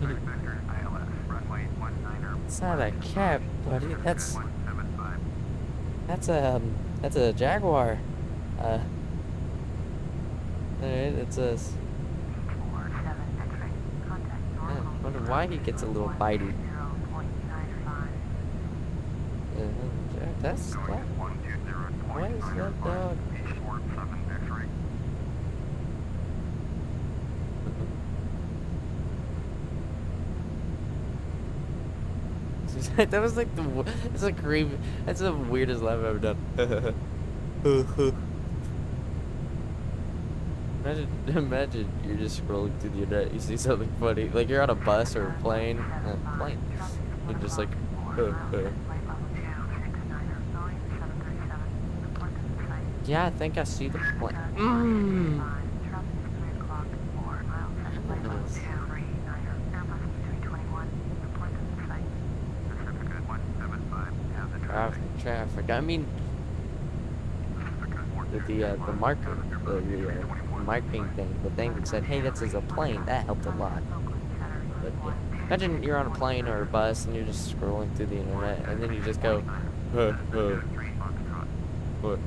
expect vector ILS, runway 19er. It's not a cap, buddy. That's 175. that's a Jaguar. Alright, it's a... 47 X-ray. Contact I normal. wonder why he gets a little bitey. 0.95. That's that. Why is that dog? That was like it's a creepy. That's the weirdest laugh I've ever done. Imagine you're just scrolling through the internet, you see something funny, like you're on a bus or a plane, you're just like, yeah, I think I see the plane. Traffic. I mean, the marker, the marking thing, the thing that said, "Hey, this is a plane." That helped a lot. But yeah. Imagine you're on a plane or a bus and you're just scrolling through the internet, and then you just go, what?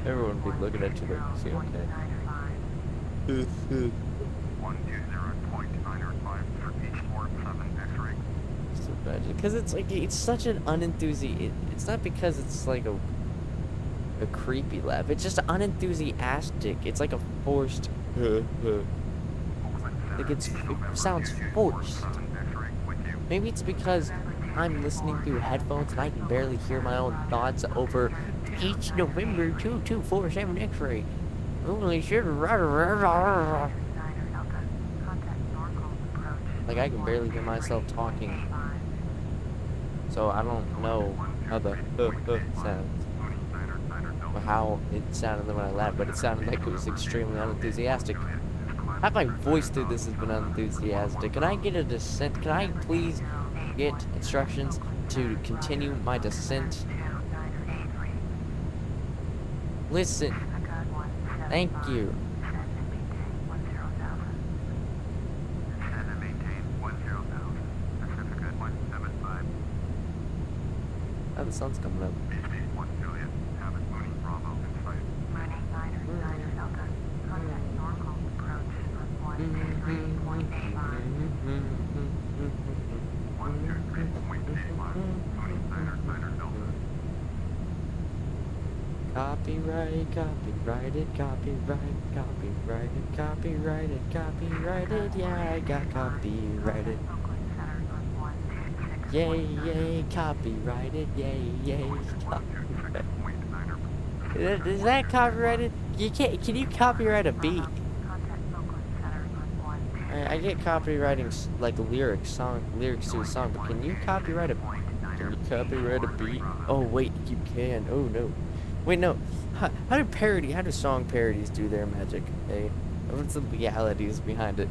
Everyone would be looking at you like, "Is he okay?" Because it's like it's such an it's not because it's like a creepy laugh. It's just unenthusiastic. It's like a forced like it sounds forced. Maybe it's because I'm listening through headphones and I can barely hear my own thoughts over each November 2247 X-ray. Holy shit. Like I can barely hear myself talking. So I don't know how the sounds, or how it sounded when I laughed, but it sounded like it was extremely unenthusiastic. Half my voice through this has been unenthusiastic. Can I get a descent? Can I please get instructions to continue my descent? Listen. Thank you. Oh, the sun's coming up. Copyrighted, copyrighted, copyrighted, yeah, I got copyrighted. Yay, yay, copyrighted, yay, yay, copyrighted. Is that copyrighted? Can you copyright a beat? I get copywriting like lyrics to a song, but can you copyright a beat? Oh wait, you can. Oh no. Wait, no. How do song parodies do their magic? Hey, what's the legalities behind it?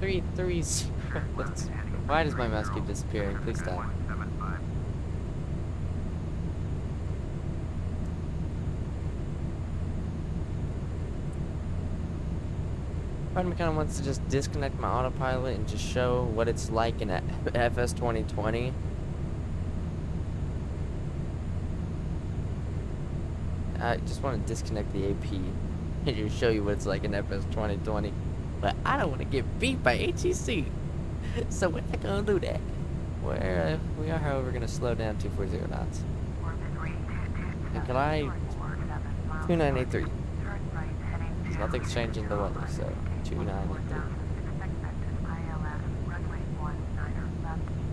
330. Why does my mouse keep disappearing? Please stop. Part of me kind of wants to just disconnect my autopilot and just show what it's like in FS 2020. I just want to disconnect the AP and just show you what it's like in FS 2020. But I don't want to get beat by ATC. So we're not going to do that. We are, however, going to slow down 240 knots. And can I... 2983. So nothing's changing the weather, so 2983.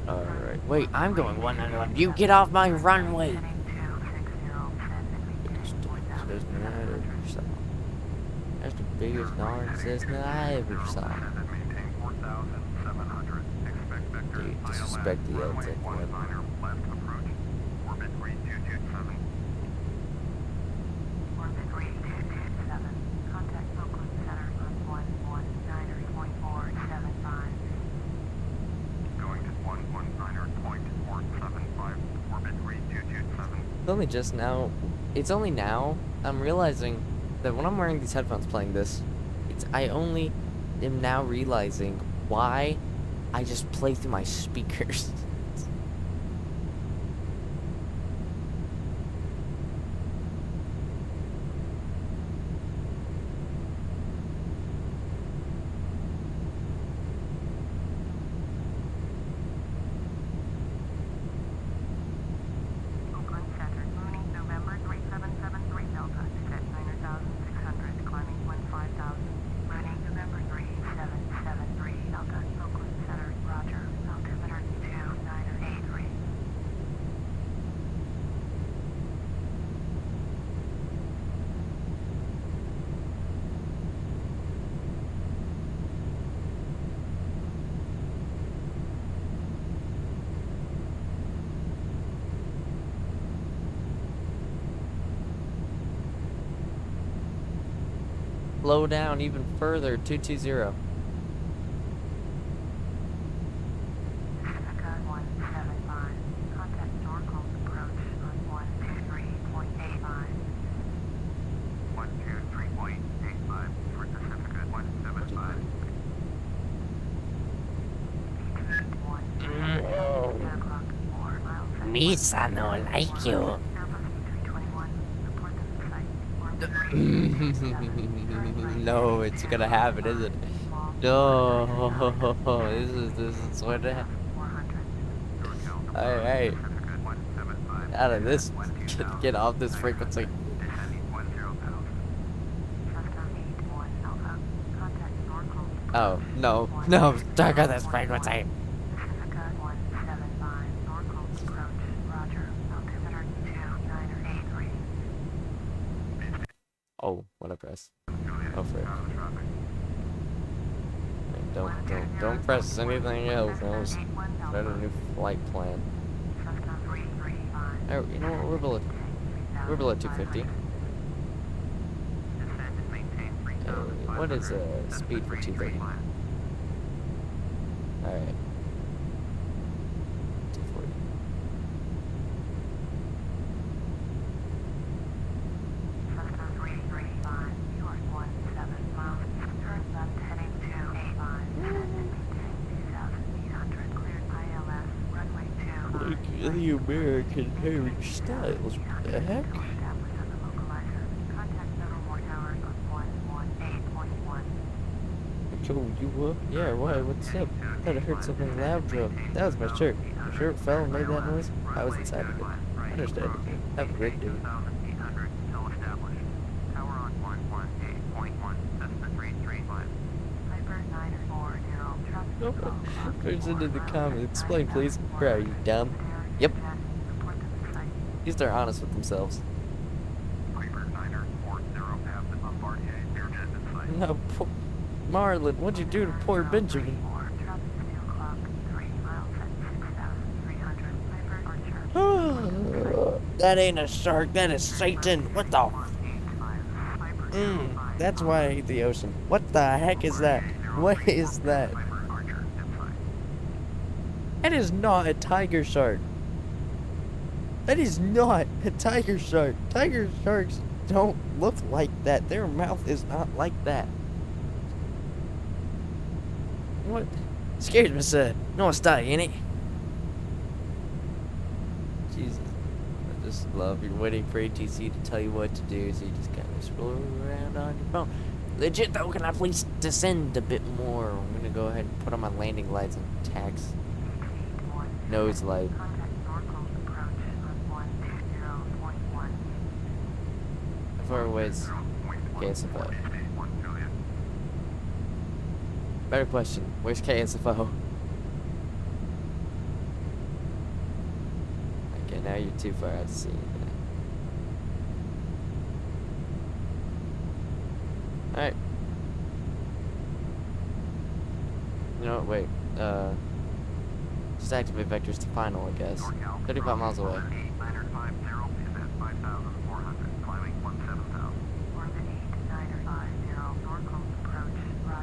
Alright, wait, I'm going 191. You get off my runway! That's the biggest non-existent I ever saw. Dude, disrespect the LTEC weather. It's only now I'm realizing that when I'm wearing these headphones playing this, I only am now realizing why I just play through my speakers. Slow down even further, 220. Pacifica 175. Contact Norcal approach on 123.85. 123.85 for Pacifica 175. Misa no like you. No, it's gonna happen, isn't it? No, this is what happened. Alright. Out of this, get off this frequency. Oh, no, talk on this frequency. Oh, what I press? Oh, frick. Don't press anything else. I'll start a new flight plan. Oh, you know what? We're below 250. What is speed for 230? Alright. 240. Like the American heritage styles. What the heck? I told you what? Yeah, why? What's up? Thought I heard something loud drop. That was my shirt. My shirt fell and made that noise. I was inside of it. Understandable. Have a great day. There's into the comments. Explain, please. Where are you, dumb? Yep. At least they're honest with themselves. No, Marlon, what'd you do to poor Benjamin? That ain't a shark, that is Satan. What the? That's why I hate the ocean. What the heck is that? What is that? That is not a tiger shark. That is not a tiger shark. Tiger sharks don't look like that. Their mouth is not like that. What? Excuse me, sir. No stay in it. Jesus. I just love you're waiting for ATC to tell you what to do, so you just kind of scroll around on your phone. Legit though, can I please descend a bit more? I'm gonna go ahead and put on my landing lights and tax nose light. How far away is KSFO? Better question, where's KSFO? Okay, now you're too far out to see anything. Alright. You know what, wait, just activate vectors to final, I guess. 35 miles away.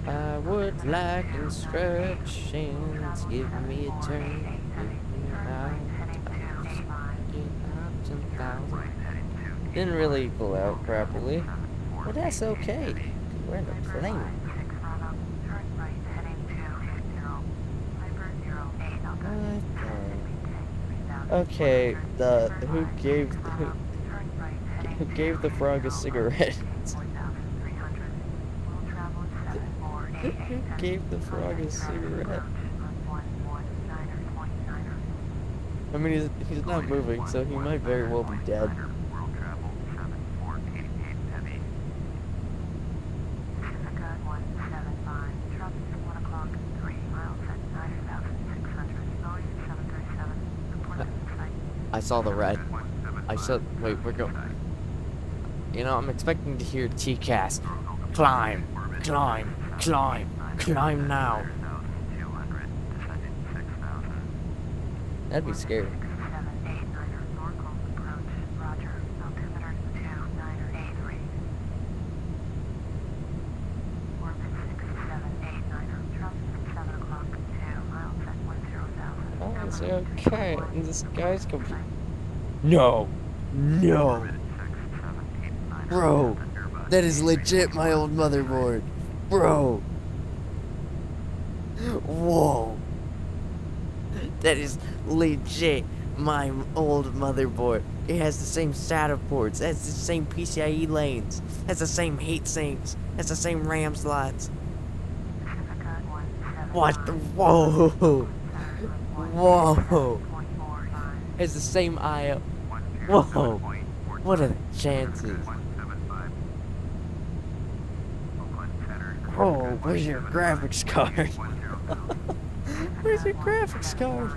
I would like instructions, give me a turn, give me out, didn't really pull out properly, but that's okay, we're in a plane. Okay, who gave the frog a cigarette? Who gave the frog a cigarette? I mean, he's not moving, so he might very well be dead. I saw the red. Wait, we're going. You know, I'm expecting to hear TCAS. Climb, climb, climb, climb now. That'd be scary. Oh, it's okay. And this guy's complete. No. No. Bro. That is legit my old motherboard. Bro. Whoa. That is legit my old motherboard. It has the same SATA ports. It has the same PCIe lanes. It has the same heat sinks. It has the same RAM slots. What the? Whoa. Whoa. It has the same IO. Whoa. What are the chances? Oh, where's your graphics card? Where's your graphics card?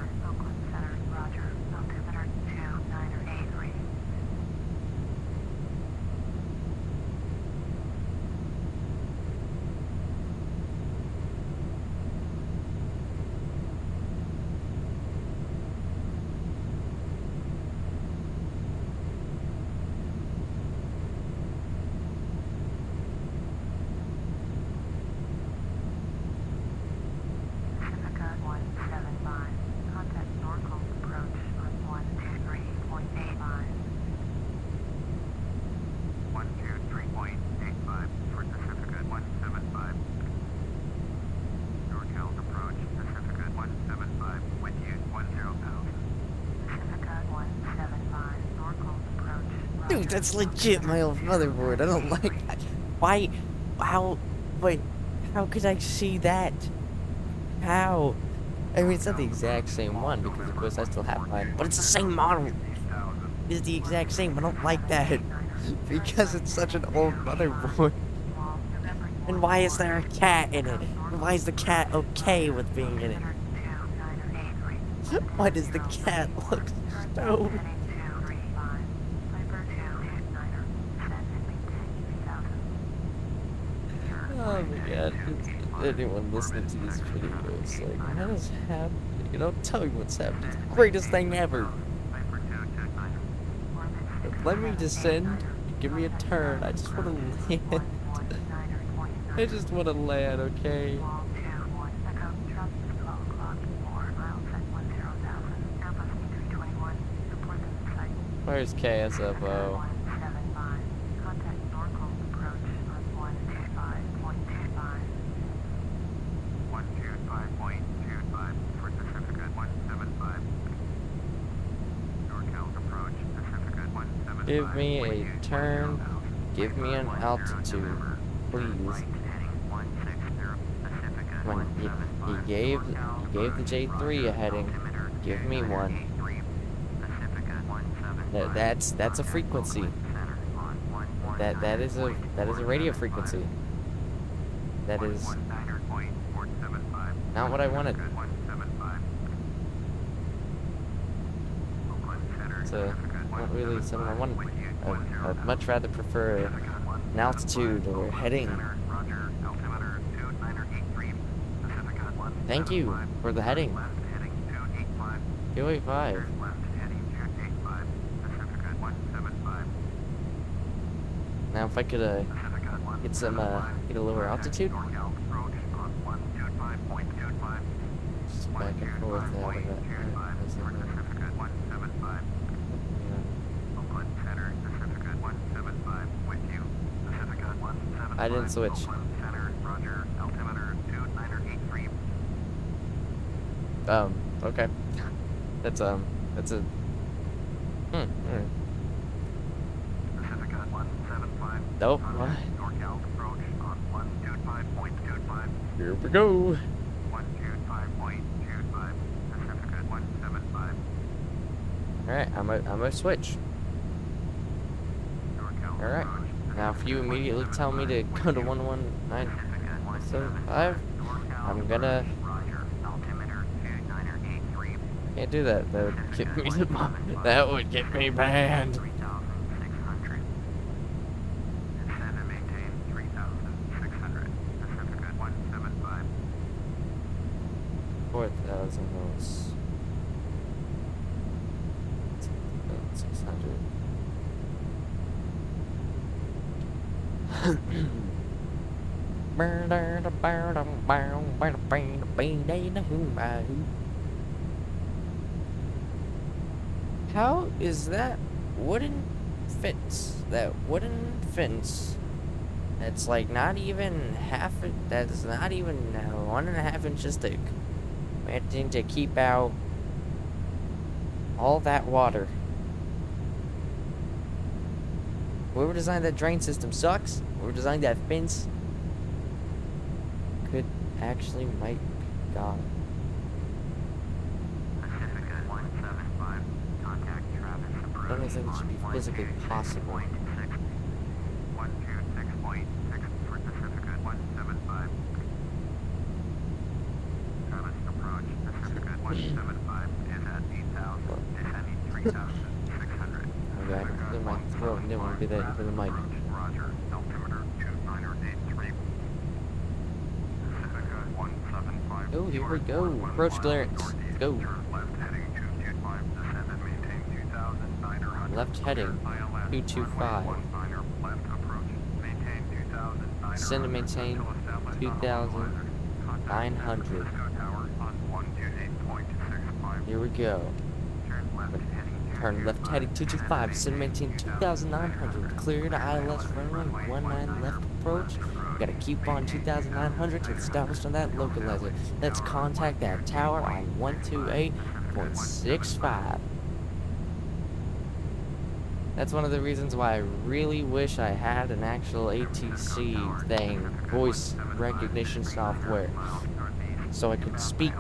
Dude, that's legit my old motherboard. I don't like that. Why? How? Wait, how could I see that? How? I mean, it's not the exact same one because, of course, I still have mine. But it's the same model. It's the exact same. I don't like that because it's such an old motherboard. And why is there a cat in it? And why is the cat okay with being in it? Why does the cat look so... Oh my god, anyone listening to this video is like, what is happening? You know, tell me what's happening. It's the greatest thing ever. Let me descend, give me a turn. I just want to land. I just want to land, okay? Where's KSFO? Contact Norfolk approach on 125.25. 125.25 for Pacifica 175. NorCal approach Pacifica 175. Give me a turn. Give me an altitude, please. Come on, he gave the J3 a heading. Give me one. That's a frequency. That is a radio frequency. That is not what I wanted. It's not really something I wanted. I'd much rather prefer an altitude or heading. Thank you for the heading. 285. Now if I could get a lower altitude. Just back and forth out of it. I didn't switch. Okay. That's a alright. Nope. What? Here we go. Alright, I'm gonna switch. Alright. Now if you immediately tell me to go to 119.75, I'm gonna... Can't do that. That would get me that would get me banned. 4,000 volts. 600. How is that wooden fence? That wooden fence. That's like not even that's not even 1.5 inches thick. Managing to keep out all that water. Whoever designed that drain system sucks. Whoever designed that fence could actually might be God. I don't think it should be physically possible. 126.6 for Pacifica 175. Travis approach Pacifica 175 is at 8,000, descending 3,600. Okay, I can clear my throat and didn't want to do that into the mic. Roger, altimeter 2983. Pacifica 175. Oh, here we go. Approach clearance. Let's go. Left heading 225. Descend and maintain 2,900. Here we go. Turn left heading 225. Descend and maintain 2,900. Clear to ILS runway 19 left approach. We gotta keep on 2,900 to establish on that localizer. Let's contact that tower on 128.65. That's one of the reasons why I really wish I had an actual ATC thing, voice recognition software, so I could speak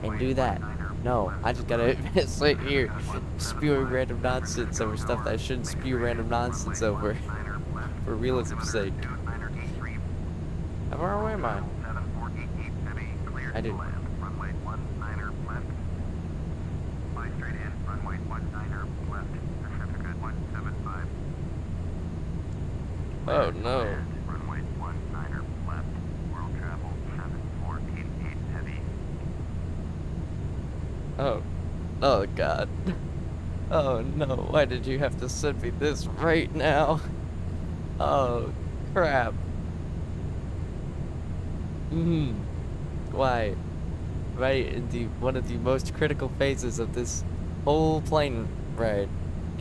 and do that. No, I just gotta sit here spewing random nonsense over stuff that I shouldn't spew random nonsense over, for realism's sake. How far away am I? I do. Oh no. Runway 19er left, world travel 7488 heavy. Oh God. Oh no, why did you have to send me this right now? Oh crap. Why? Right in one of the most critical phases of this whole plane ride.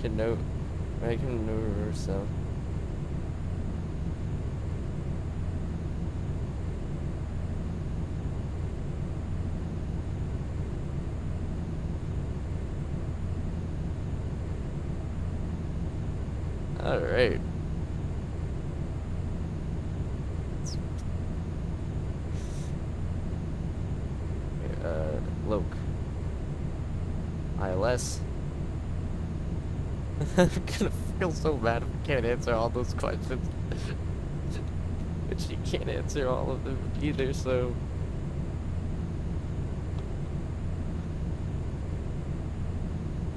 I can maneuver, so. Alright. Loke. ILS. I'm gonna feel so bad if I can't answer all those questions. But she can't answer all of them either, so.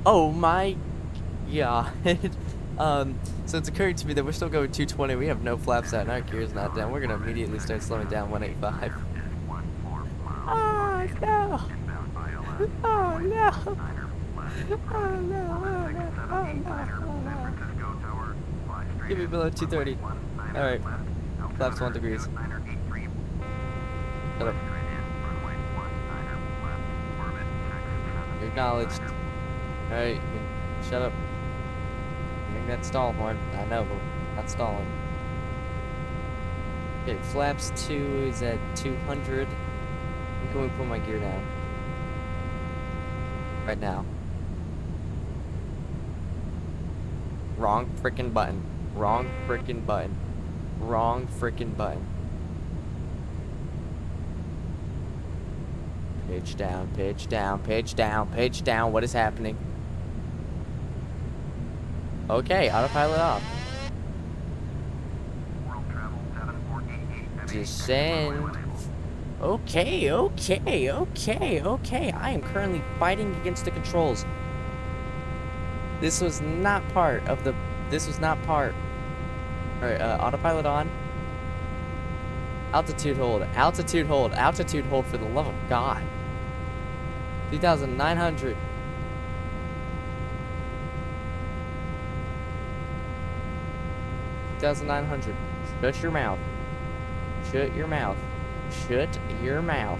Oh my god. So it's occurring to me that we're still going 220. We have no flaps out and our gear's not down. We're gonna immediately start slowing down 185. Oh no! Oh no! Oh no! Oh no! Oh no! Oh no! Give me below 230. Alright. Flaps 1 degrees. Shut up. You're acknowledged. Alright. Shut up. Hearing that stall horn. I know, but not stalling. Okay, flaps 2 is at 200. I'm going to put my gear down. Right now. Wrong frickin' button. Wrong frickin' button. Wrong frickin' button. Pitch down, pitch down, pitch down, pitch down. What is happening? Okay, autopilot off. Descend. Okay, okay, okay, okay. I am currently fighting against the controls. This was not part of the... This was not part. Alright, autopilot on. Altitude hold, altitude hold, altitude hold for the love of God. 2,900. Shut your mouth. Shut your mouth. Shut your mouth.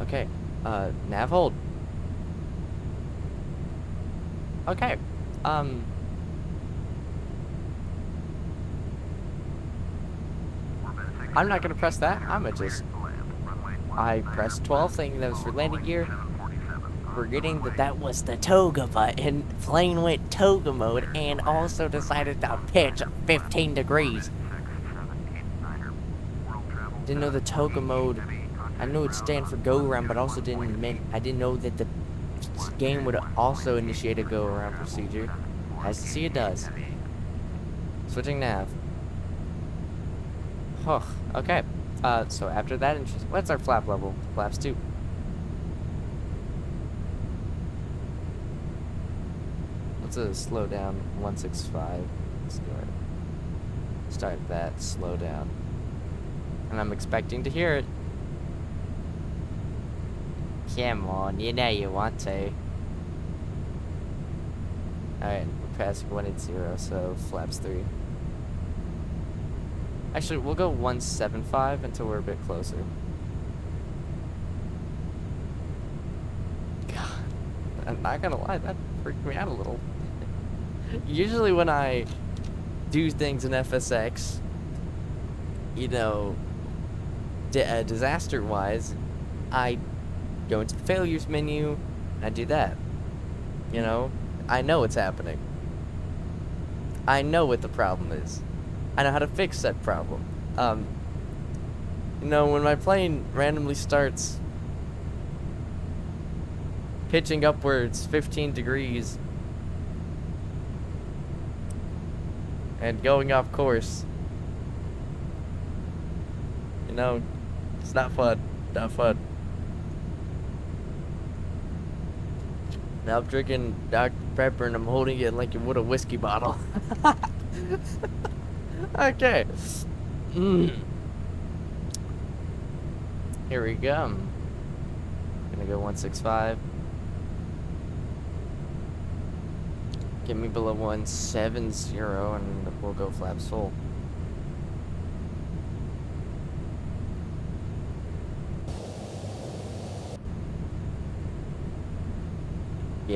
Okay, nav hold. Okay, I'm not gonna press that. I pressed 12 thinking that was for landing gear, forgetting that that was the toga button. Plane went toga mode and also decided to pitch 15 degrees. Didn't know the toga mode. I knew it stand for go around, but also I didn't know that the game would also initiate a go around procedure. As to see, it does. Switching nav. Huh. Okay. So after that, what's our flap level? Flaps 2. Let's slow down 165. Let's go ahead. Start that. Slow down. And I'm expecting to hear it. Come on, you know you want to. Alright, we're passing 180, so flaps 3. Actually, we'll go 175 until we're a bit closer. God, I'm not gonna lie, that freaked me out a little. Usually when I do things in FSX, you know, disaster-wise, I go into the failures menu, and I do that. You know, I know what's happening. I know what the problem is. I know how to fix that problem. You know, when my plane randomly starts pitching upwards 15 degrees and going off course, you know, it's not fun. Not fun. Now I'm drinking Dr. Pepper and I'm holding it like it would a whiskey bottle. Okay. Here we go. Gonna go 165. Get me below 170 and we'll go flaps full.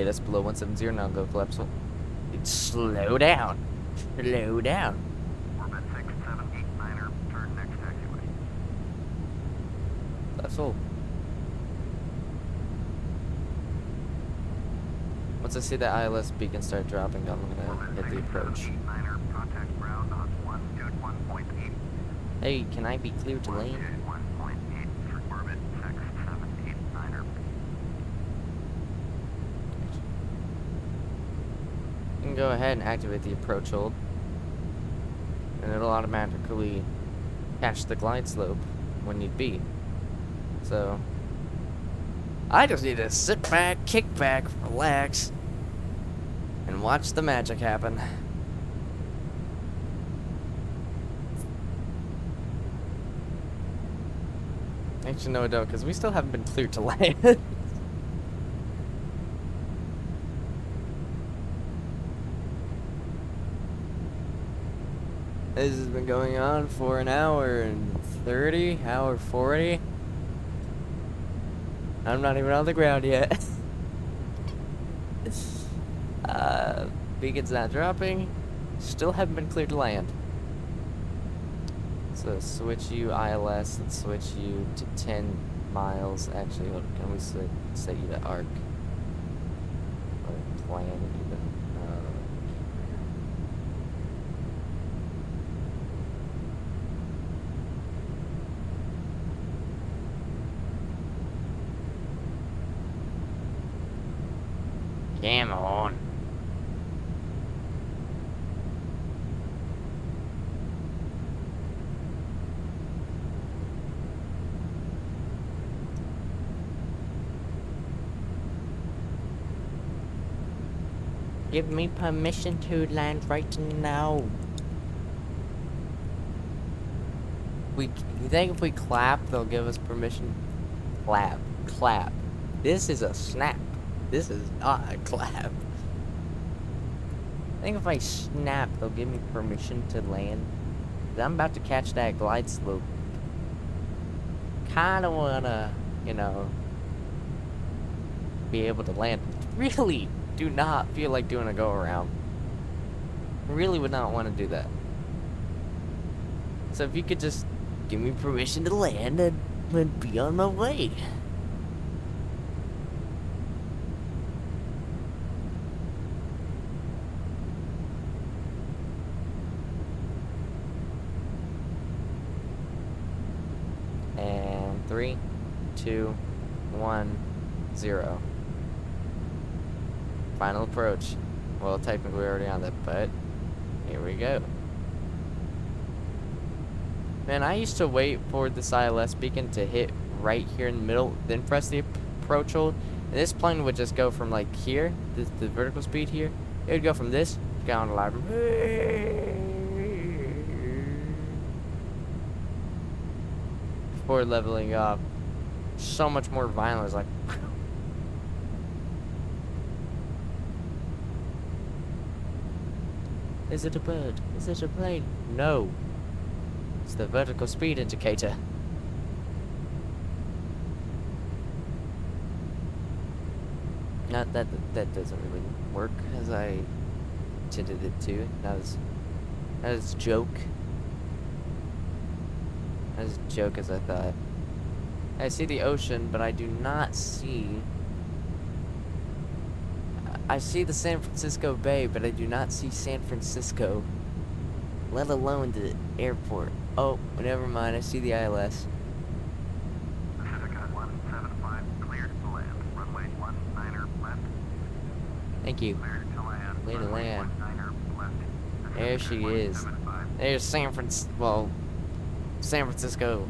navigate us below 170 now. Go collapse. Slow down. Slow down. Orbit 6789er, turn next taxiway. That's all. Once I see that ILS beacon start dropping, I'm gonna hit the approach. 6789er, contact ground on 121.8. Hey, can I be cleared to land? 121.8 for orbit 6789er. You can go ahead and activate the approach hold, and it'll automatically catch the glide slope when need be. So I just need to sit back, kick back, relax, and watch the magic happen. Actually, no, I don't, because we still haven't been cleared to land. This has been going on for an hour and 30, hour 40. I'm not even on the ground yet. Beacon's not dropping. Still haven't been cleared to land. So switch you ILS and switch you to 10 miles. Actually, can we set you to arc? Or plan even? Come on. Give me permission to land right now. You think if we clap, they'll give us permission? Clap. Clap. This is a snap. This is not a clap. I think if I snap, they'll give me permission to land. 'Cause I'm about to catch that glide slope. Kinda wanna, you know, be able to land. Really do not feel like doing a go around. Really would not want to do that. So if you could just give me permission to land, I'd be on my way. And 3, 2, 1, 0. Final approach. Well, technically we're already on that, but here we go. Man, I used to wait for this ILS beacon to hit right here in the middle, then press the approach hold. And this plane would just go from like here, the vertical speed here. It would go from this down to like before leveling up. So much more violent. It's like is it a bird? Is it a plane? No. It's the vertical speed indicator. Not that doesn't really work as I intended it to. Not as joke. Not as joke as I thought. I see the ocean, but I do not see. I see the San Francisco Bay, but I do not see San Francisco, let alone the airport. Oh, never mind, I see the ILS. Pacifica 175, cleared to land. Runway 19er left. Thank you. Cleared to land. Way to Runway land. 19er left. There she is. 175. There's San Francisco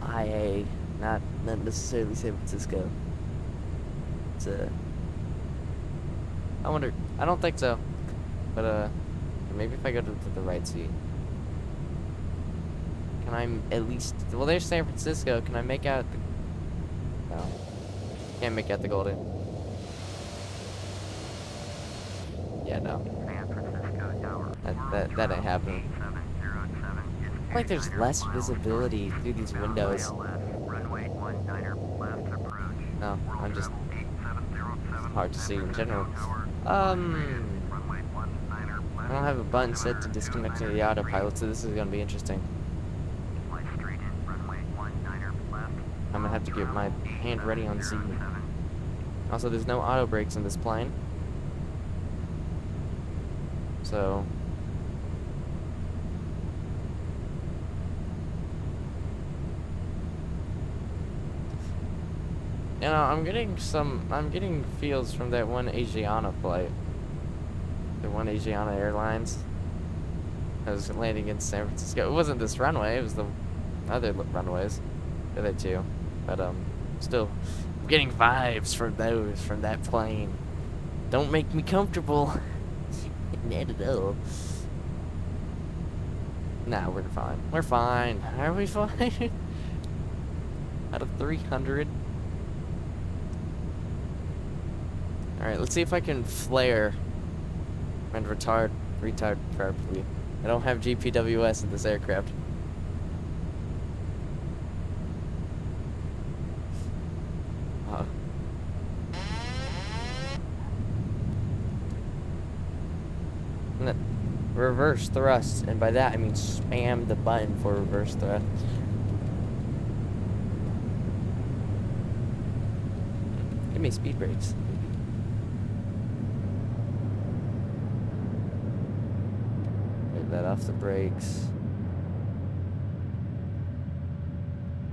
IA, not necessarily San Francisco. It's I wonder. I don't think so. But maybe if I go to the right seat. Can I at least? Well, there's San Francisco. Can I make out the? No. Can't make out the golden. Yeah, no. San Francisco Tower. That ain't happening. 707 is Like there's less visibility through these windows. Runway 19er left approach. No, I'm just. Travel 8707 hard to see in general. I don't have a button set to disconnect to the autopilot, so this is gonna be interesting. I'm gonna have to get my hand ready on Z. Also, there's no auto brakes in this plane. So you know, I'm getting feels from that one Asiana flight. The one Asiana Airlines. I was landing in San Francisco. It wasn't this runway, it was the other runways. The other two. But still I'm getting vibes from that plane. Don't make me comfortable. Not at all. Nah, we're fine. We're fine. Are we fine? Out of 300. Alright, let's see if I can flare and retard properly. I don't have GPWS in this aircraft. Reverse thrust, and by that I mean spam the button for reverse thrust. Give me speed brakes. Let off the brakes.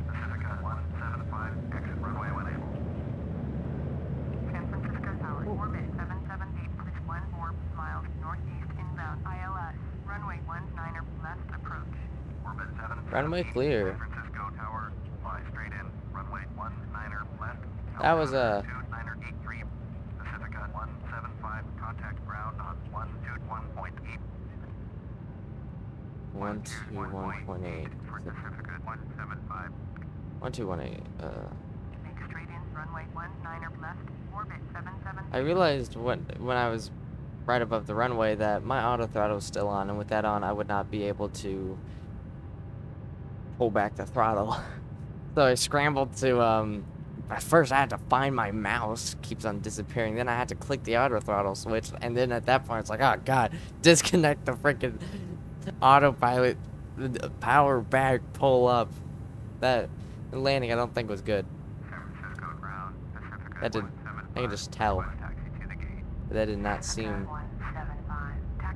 Pacifica 175, exit runway when able. San Francisco Tower, orbit 778, 14 miles northeast inbound ILS. Runway 19er left approach. Orbit 778. Runway clear. San Francisco Tower, fly straight in. Runway 19er left. That was a 2983. Pacifica 175, contact ground on 121.8. 121.8. For Pacifica 175. 1218. Make straight in, runway 19er left, orbit 77. I realized when I was right above the runway that my auto throttle was still on, and with that on, I would not be able to pull back the throttle. So I scrambled to at first I had to find my mouse, keeps on disappearing. Then I had to click the auto throttle switch, and then at that point it's like, oh god, disconnect the freaking autopilot, power back, pull up. That landing I don't think was good. San Francisco ground, Pacifica That did, I can just tell. taxi to the gate. But that did not seem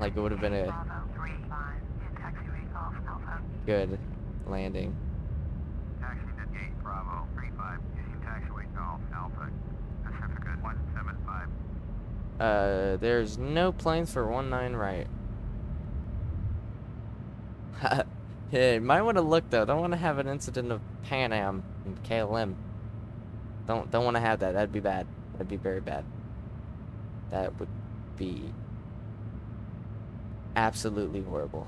like it would have been a good landing. Taxi to gate Bravo 35 using taxiway Golf Alpha. Pacifica 175. There's no planes for 19 right. Yeah, might want to look though. Don't want to have an incident of Pan Am and KLM. Don't want to have that. That'd be bad. That'd be very bad. That would be absolutely horrible.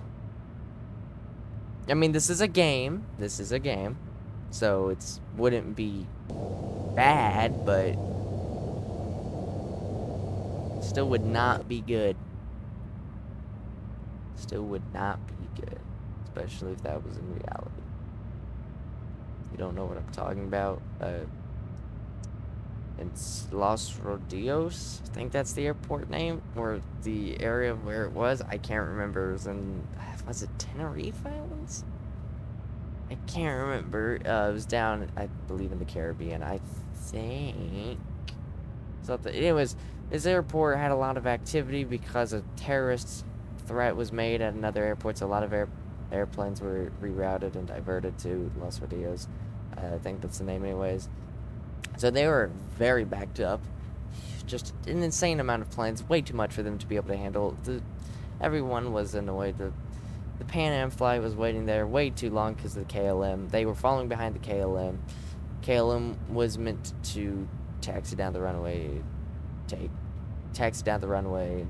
I mean, this is a game. This is a game. So it's wouldn't be bad, but still would not be good. Still would not be good. Especially if that was in reality. You don't know what I'm talking about. It's Los Rodeos. I think that's the airport name, or the area where it was. I can't remember. It was it Tenerife Islands? I can't remember. It was down, I believe, in the Caribbean. I think. Something. Anyways, this airport had a lot of activity because a terrorist threat was made at another airport. So a lot of airplanes were rerouted and diverted to Los Rodeos. I think that's the name, anyways. So they were very backed up. Just an insane amount of planes. Way too much for them to be able to handle. Everyone was annoyed. The Pan Am flight was waiting there way too long because of the KLM. They were falling behind the KLM. KLM was meant to taxi down the runway. Taxi down the runway.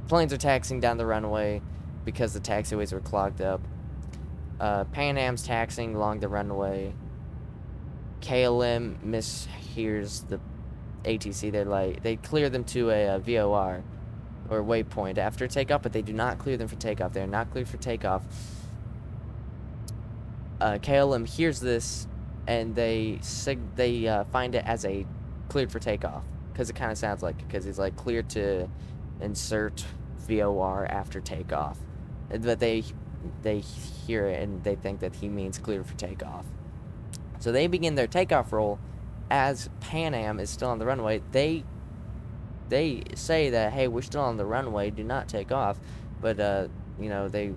Planes are taxiing down the runway because the taxiways were clogged up. Pan Am's taxiing along the runway. KLM mishears the ATC. They clear them to a VOR or waypoint after takeoff, but they do not clear them for takeoff. They are not cleared for takeoff. KLM hears this and they find it as a cleared for takeoff because it kind of sounds like it, because he's like clear to insert VOR after takeoff. But they hear it and they think that he means clear for takeoff. So they begin their takeoff roll as Pan Am is still on the runway. They say that, hey, we're still on the runway, do not take off. But you know, their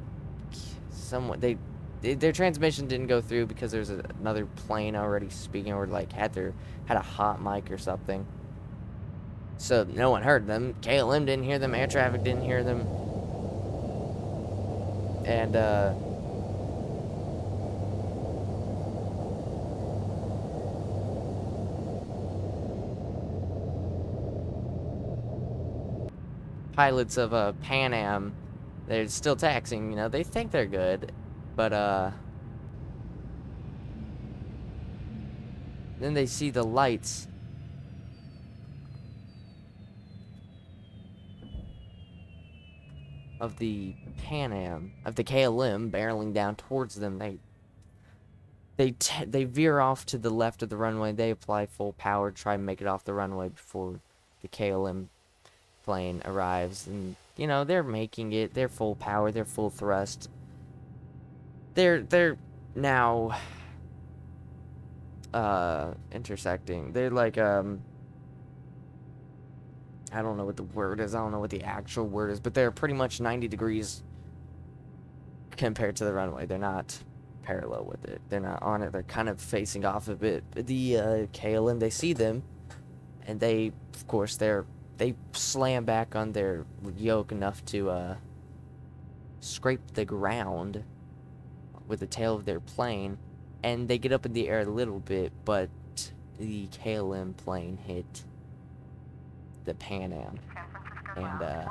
transmission didn't go through because there's another plane already speaking, or like had a hot mic or something. So no one heard them. KLM didn't hear them. Air traffic didn't hear them. And pilots of Pan Am, they're still taxiing. You know, they think they're good, but then they see the lights of the Pan Am, of the KLM barreling down towards them. They veer off to the left of the runway. They apply full power, try and make it off the runway before the KLM plane arrives. And you know, they're making it. They're full power. They're full thrust. They're now intersecting. They're like I don't know what the word is. I don't know what the actual word is, but they're pretty much 90 degrees compared to the runway. They're not parallel with it. They're not on it. They're kind of facing off of it. The KLM, they see them, and they, of course, they slam back on their yoke enough to scrape the ground with the tail of their plane, and they get up in the air a little bit, but the KLM plane hit the Pan Am, and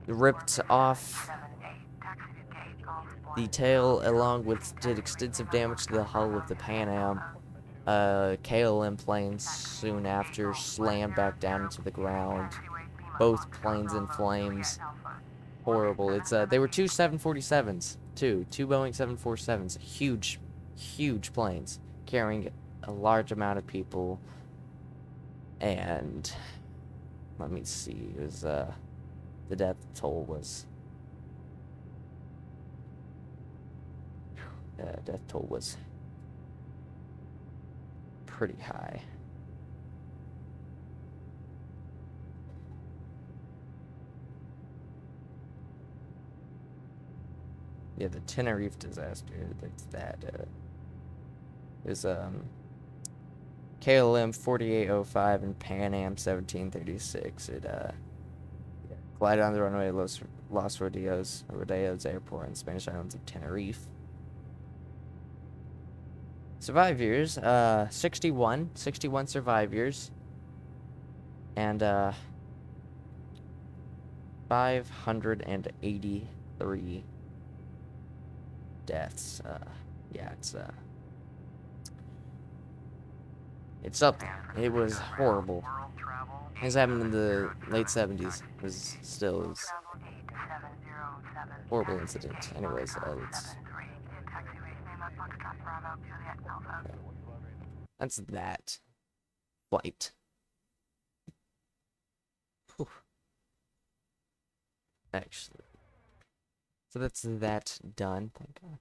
ripped off the tail, along with did extensive damage to the hull of the Pan Am. KLM planes soon after slammed back down into the ground. Both planes in flames. Horrible. It's they were two 747s, two Boeing 747s, huge planes carrying a large amount of people. And let me see, it was the death toll was pretty high. Yeah, the Tenerife disaster, that's that. There's KLM 4805 and Pan Am 1736. It glided on the runway at Los Rodeos Airport in the Spanish islands of Tenerife. Survivors, 61 survivors, and 583 deaths. Yeah, it's up there. It was horrible. This happened in the late 70s. It was horrible incident. Anyways, that's that flight. Whew. Actually, so that's that done. Thank God.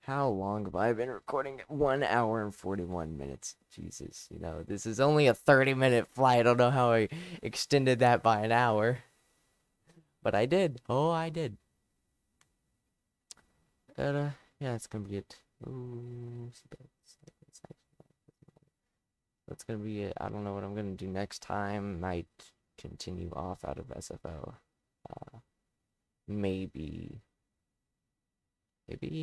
How long have I been recording? 1 hour and 41 minutes. Jesus, you know, this is only a 30-minute flight. I don't know how I extended that by an hour. But I did. Oh, I did. But, yeah, it's gonna be it. Ooh, that's gonna be it. I don't know what I'm gonna do next time. Might continue off out of SFO. Maybe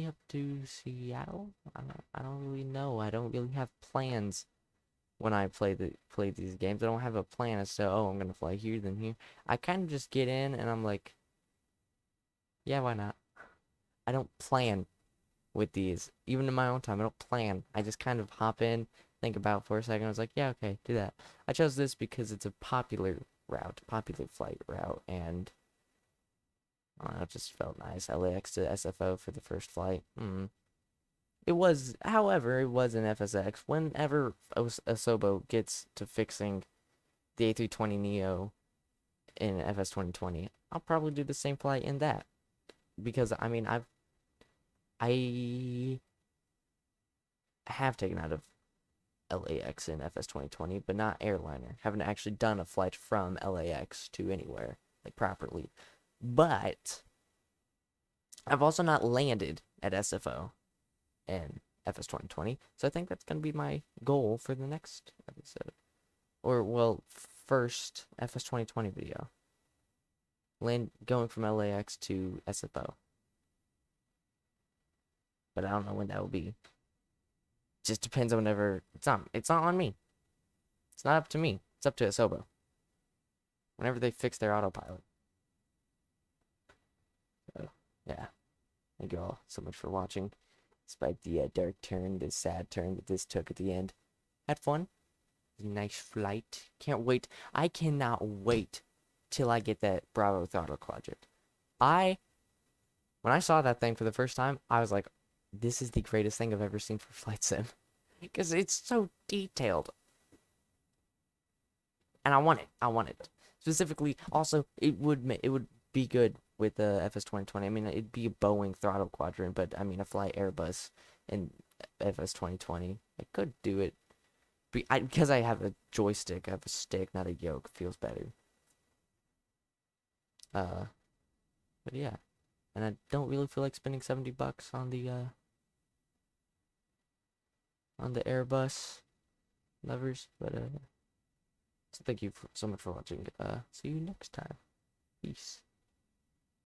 up to Seattle. I don't really know. I don't really have plans when I play these games. I don't have a plan as to, oh, I'm gonna fly here then here. I kind of just get in and I'm like, yeah, why not? I don't plan with these, even in my own time. I don't plan. I just kind of hop in, think about it for a second. I was like, yeah, okay, do that. I chose this because it's a popular flight route, and I don't know, it just felt nice. LAX to SFO for the first flight. It was, however, it was an FSX. Whenever Asobo gets to fixing the A320neo in FS 2020, I'll probably do the same flight in that. Because, I mean, I have taken out of LAX in FS 2020, but not airliner. Haven't actually done a flight from LAX to anywhere, like, properly. But I've also not landed at SFO and FS 2020, so I think that's going to be my goal for the next episode. Or, well, first FS 2020 video. Going from LAX to SFO. But I don't know when that will be. Just depends on whenever it's not on me. It's not up to me. It's up to Asobo. Whenever they fix their autopilot. So, yeah. Thank you all so much for watching. Despite the dark turn, the sad turn that this took at the end. Had fun. Nice flight. Can't wait. I cannot wait till I get that Bravo throttle quadrant. When I saw that thing for the first time, I was like, this is the greatest thing I've ever seen for flight sim. Because it's so detailed. And I want it. I want it. Specifically, also, it would be good with the FS 2020. I mean, it'd be a Boeing throttle quadrant, but I mean, a fly Airbus in FS 2020. I could do it. Because I have a joystick, I have a stick, not a yoke. Feels better. But yeah. And I don't really feel like spending $70 on the Airbus levers, but so thank you so much for watching. See you next time. Peace.